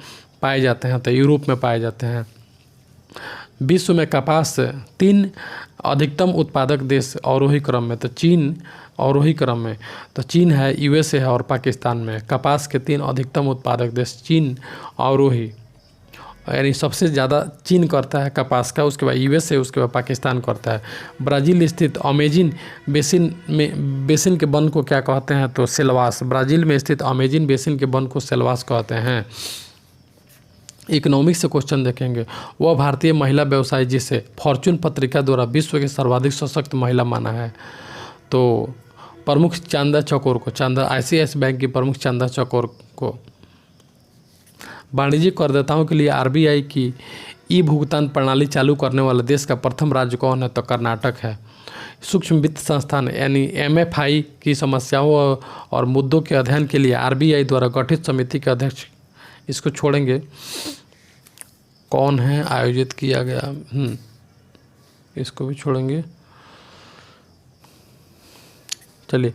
पाए जाते हैं? तो यूरोप में पाए जाते हैं। विश्व में कपास 3 अधिकतम उत्पादक देश अवरोही क्रम में, तो चीन अवरोही क्रम में, तो चीन है, यूएसए है और पाकिस्तान में। कपास के 3 अधिकतम उत्पादक देश, चीन अवरोही, यानी सबसे ज़्यादा चीन करता है कपास का, उसके बाद यूएसए, उसके बाद पाकिस्तान करता है। ब्राज़ील स्थित अमेजिन बेसिन के वन को क्या कहते हैं? तो सेल्वास। ब्राज़ील में स्थित अमेजिन बेसिन के वन को सेल्वास कहते हैं। इकोनॉमिक्स से क्वेश्चन देखेंगे। वह भारतीय महिला व्यवसायी जिसे फॉर्च्यून पत्रिका द्वारा विश्व की सर्वाधिक सशक्त महिला माना है? तो प्रमुख चांदा चकोर को, आईसीआईसीआई बैंक की प्रमुख चांदा चकोर को। वाणिज्यिक करदाताओं के लिए आरबीआई की ई भुगतान प्रणाली चालू करने वाला देश का प्रथम राज्य कौन है? तो कर्नाटक है। सूक्ष्म वित्त संस्थान यानी एमएफआई की समस्याओं और मुद्दों के अध्ययन के लिए आरबीआई द्वारा गठित समिति के अध्यक्ष, इसको छोड़ेंगे, कौन है? आयोजित किया गया, इसको भी छोड़ेंगे। चलिए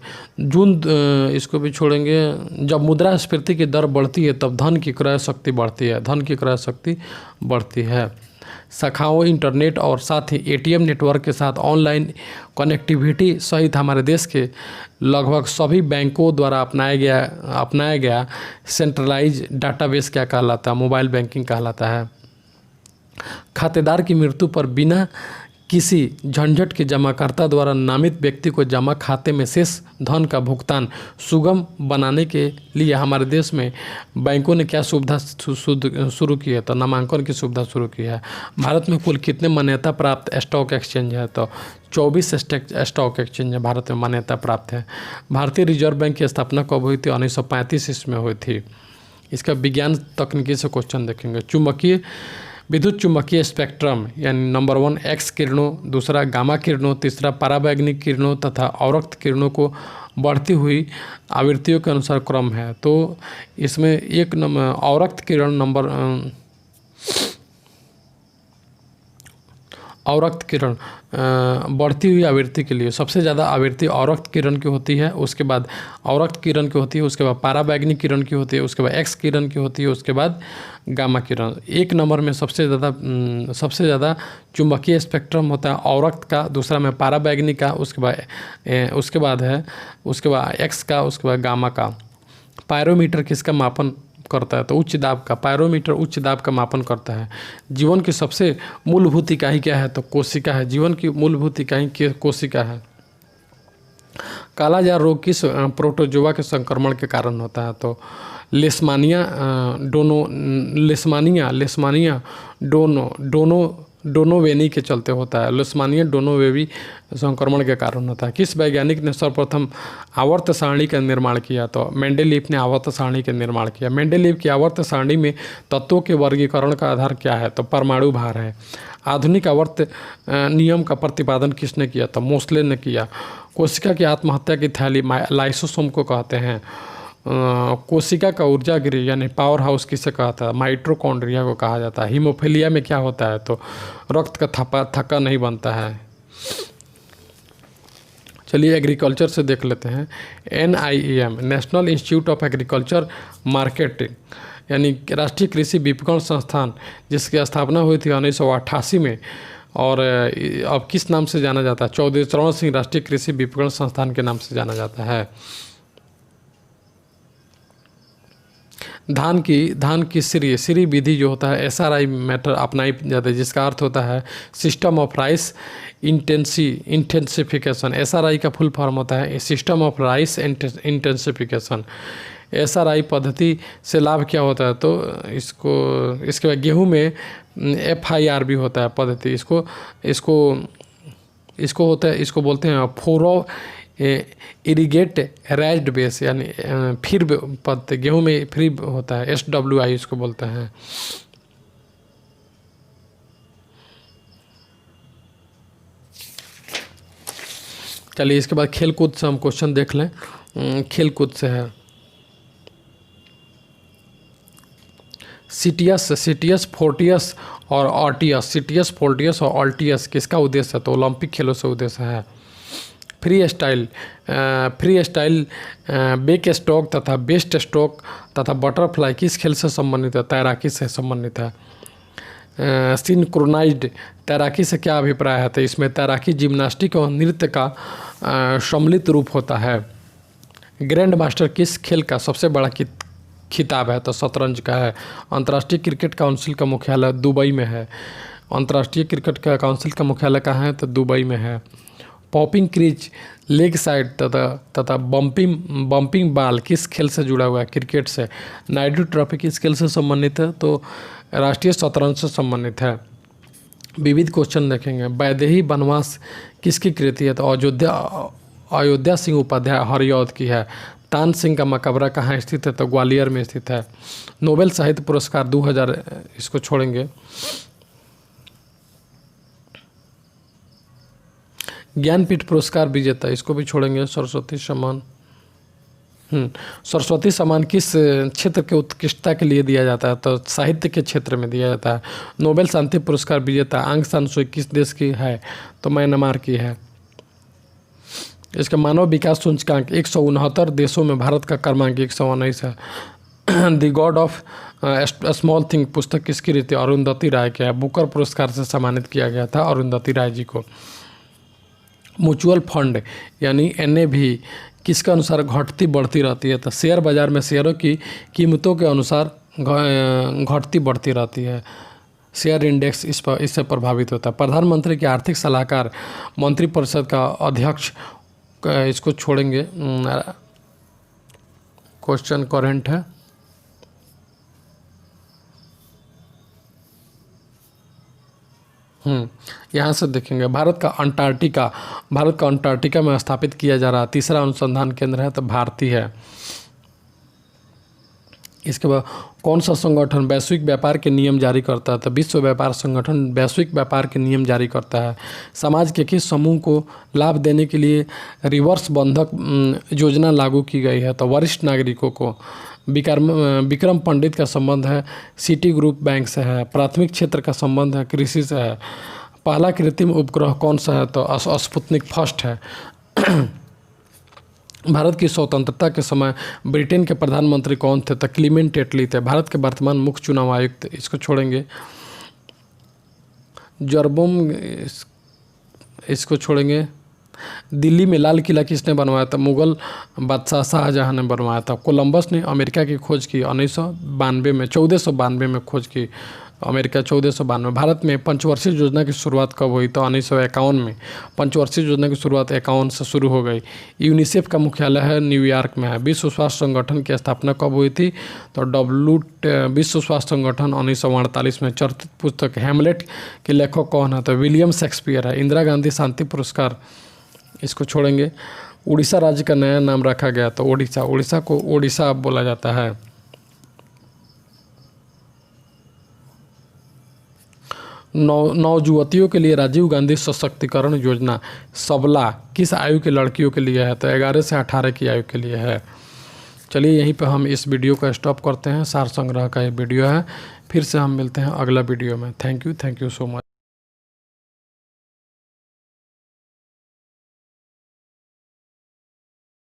इसको भी छोड़ेंगे। जब मुद्रास्फीति की दर बढ़ती है तब धन की क्रय शक्ति बढ़ती है। धन की क्रय शक्ति बढ़ती है। शाखाओं, इंटरनेट और साथ ही एटीएम नेटवर्क के साथ ऑनलाइन कनेक्टिविटी सहित हमारे देश के लगभग सभी बैंकों द्वारा अपनाया गया सेंट्रलाइज डाटाबेस क्या कहलाता है? मोबाइल बैंकिंग कहलाता है। खातेदार की मृत्यु पर बिना किसी झंझट के जमाकर्ता द्वारा नामित व्यक्ति को जमा खाते में शेष धन का भुगतान सुगम बनाने के लिए हमारे देश में बैंकों ने क्या सुविधा शुरू की है? तो नामांकन की सुविधा शुरू की है। भारत में कुल कितने मान्यता प्राप्त स्टॉक एक्सचेंज है? तो 24 स्टॉक एक्सचेंज भारत में मान्यता प्राप्त है। भारतीय रिजर्व बैंक की स्थापना कब हुई थी? 1935 ईस्वी में हुई थी। इसका विज्ञान तकनीकी से क्वेश्चन देखेंगे। विद्युत चुम्बकीय स्पेक्ट्रम यानी नंबर 1 एक्स किरणों, दूसरा गामा किरणों, तीसरा पराबैंगनी किरणों तथा अवरक्त किरणों को बढ़ती हुई आवृत्तियों के अनुसार क्रम है। तो इसमें एक नंबर अवरक्त किरण नंबर अवरक्त किरण बढ़ती हुई आवृत्ति के लिए सबसे ज़्यादा आवृत्ति अवरक्त किरण की होती है, उसके बाद अवरक्त किरण की होती है, उसके बाद पराबैंगनी किरण की होती है, उसके बाद एक्स किरण की होती है, उसके बाद गामा किरण। एक नंबर में सबसे ज़्यादा चुंबकीय स्पेक्ट्रम होता है अवरक्त का, दूसरा में पराबैंगनी का, उसके बाद एक्स का, उसके बाद गामा का। पायरोमीटर किसका मापन करता है? तो उच्च दाब का। पायरोमीटर उच्च दाब का मापन करता है। जीवन की सबसे मूलभूत इकाई क्या है? तो कोशिका है। जीवन की मूलभूत इकाई कोशिका है। कालाजार रोग किस प्रोटोजोआ के संक्रमण के कारण होता है? तो लेशमानिया डोनोवेनी के चलते होता है। लेशमानिया डोनोवेवी संक्रमण के कारण होता है। किस वैज्ञानिक ने सर्वप्रथम आवर्त सारणी का निर्माण किया? तो मेंडेलीव ने आवर्त सारणी का निर्माण किया। मेंडेलीव की आवर्त सारणी में तत्वों के वर्गीकरण का आधार क्या है? तो परमाणु भार है। आधुनिक आवर्त नियम का प्रतिपादन किसने किया? तो मोस्ले ने किया। कोशिका की आत्महत्या की थैली लाइसोसोम को कहते हैं। कोशिका का ऊर्जा गृह यानी पावर हाउस किसे कहता है? माइटोकॉन्ड्रिया को कहा जाता है। हीमोफीलिया में क्या होता है? तो रक्त का थक्का नहीं बनता है। चलिए एग्रीकल्चर से देख लेते हैं। NIEM national institute of agriculture marketing यानी राष्ट्रीय कृषि विपणन संस्थान, जिसकी स्थापना हुई थी 1988 में, और अब किस नाम से जाना जाता है? चौधरी चरण सिंह राष्ट्रीय कृषि विपणन संस्थान के नाम से जाना जाता है। धान की श्री विधि जो होता है SRI मेथड अपनाई जाती है, जिसका अर्थ होता है system of rice intensification. SRI का फुल फॉर्म होता है system of rice intensification. SRI पद्धति से लाभ क्या होता है? तो इसके बाद गेहूं में FIR भी होता है पद्धति। इसको होता है, इसको बोलते हैं फोरो इरिगेट राइज्ड बेस यानी फिर पद्धति। गेहूं में फ्री होता है SWI इसको बोलते हैं। चलिए इसके बाद खेल कूद से हम क्वेश्चन देख लें। खेल कूद से है CTS फोर्टियस और ऑर्टियस। CTS फोर्टियस और ऑर्टियस किसका उद्देश्य है? तो ओलंपिक खेलों से उद्देश्य है। फ्री स्टाइल बैक स्ट्रोक तथा बेस्ट स्ट्रोक तथा बटरफ्लाई किस खेल से संबंधित है? तैराकी से संबंधित है। सिंक्रोनाइज्ड तैराकी से क्या अभिप्राय है? तो इसमें तैराकी जिम्नास्टिक और नृत्य का सम्मिलित रूप होता है। ग्रैंड मास्टर किस खेल का सबसे बड़ा खिताब है? तो शतरंज का है। अंतर्राष्ट्रीय क्रिकेट काउंसिल का मुख्यालय दुबई में है। अंतर्राष्ट्रीय क्रिकेट का काउंसिल का मुख्यालय कहाँ है? तो दुबई में है। पॉपिंग क्रीज लेग साइड तथा बम्पिंग बाल किस खेल से जुड़ा हुआ है? क्रिकेट से। नायडू ट्रॉफी किस खेल से संबंधित है? तो राष्ट्रीय शतरंज से संबंधित है। विविध क्वेश्चन देखेंगे। वैदेही वनवास किसकी कृति है? तो अयोध्या सिंह उपाध्याय हरिऔध की है। तान सिंह का मकबरा कहाँ स्थित है? तो ग्वालियर में स्थित है। नोबेल साहित्य पुरस्कार 2000 इसको छोड़ेंगे। ज्ञानपीठ पुरस्कार विजेता इसको भी छोड़ेंगे। सरस्वती सम्मान किस क्षेत्र के उत्कृष्टता के लिए दिया जाता है? तो साहित्य के क्षेत्र में दिया जाता है। नोबेल शांति पुरस्कार विजेता आंग सान सू किस देश की है? तो म्यांमार की है। इसका मानव विकास सूचकांक 169 देशों में भारत का क्रमांक 119 है। The God of small thing पुस्तक किसकी रीति? अरुंधति राय के है। बुकर पुरस्कार से सम्मानित किया गया था अरुंधति राय जी को। म्यूचुअल फंड यानी NAV किसके अनुसार घटती बढ़ती रहती है? तो शेयर बाजार में शेयरों की कीमतों के अनुसार घटती बढ़ती रहती है। शेयर इंडेक्स इससे प्रभावित होता है। प्रधानमंत्री के आर्थिक सलाहकार मंत्रिपरिषद का अध्यक्ष इसको छोड़ेंगे। क्वेश्चन करेंट है। यहाँ से देखेंगे भारत का अंटार्कटिका में स्थापित किया जा रहा तीसरा अनुसंधान केंद्र है, तो भारती है। इसके बाद कौन सा संगठन वैश्विक व्यापार के नियम जारी करता है? तो विश्व व्यापार संगठन वैश्विक व्यापार के नियम जारी करता है। समाज के किस समूह को लाभ देने के लिए रिवर्स बंधक योजना लागू की गई है? तो वरिष्ठ नागरिकों को। विक्रम पंडित का संबंध है सिटी ग्रुप बैंक से है। प्राथमिक क्षेत्र का संबंध है कृषि से है। पहला कृत्रिम उपग्रह कौन सा है? तो स्पुतनिक फर्स्ट है। भारत की स्वतंत्रता के समय ब्रिटेन के प्रधानमंत्री कौन थे? तो क्लीमेंट एटली थे। भारत के वर्तमान मुख्य चुनाव आयुक्त इसको छोड़ेंगे। जरबोम इसको छोड़ेंगे। दिल्ली में लाल किला किसने बनवाया था? मुगल बादशाह शाहजहां ने बनवाया था। कोलंबस ने अमेरिका की खोज की 1492 में खोज की अमेरिका 1492। भारत में पंचवर्षीय योजना की शुरुआत कब हुई? तो 1951 में। पंचवर्षीय योजना की शुरुआत 51 से शुरू हो गई। यूनिसेफ का मुख्यालय है न्यूयॉर्क में है। विश्व स्वास्थ्य संगठन की स्थापना कब हुई थी? तो विश्व स्वास्थ्य संगठन 1948 में। चर्चित पुस्तक हेमलेट के लेखक कौन है? तो विलियम शेक्सपियर है। इंदिरा गांधी शांति पुरस्कार इसको छोड़ेंगे। उड़ीसा राज्य का नया नाम रखा गया तो उड़ीसा को ओडिशा बोला जाता है। नवजुवतियों के लिए राजीव गांधी सशक्तिकरण योजना सबला किस आयु के लड़कियों के लिए है? तो 11 से 18 की आयु के लिए है। चलिए यहीं पे हम इस वीडियो को स्टॉप करते हैं। सार संग्रह का ये वीडियो है, फिर से हम मिलते हैं अगला वीडियो में। Thank you so much.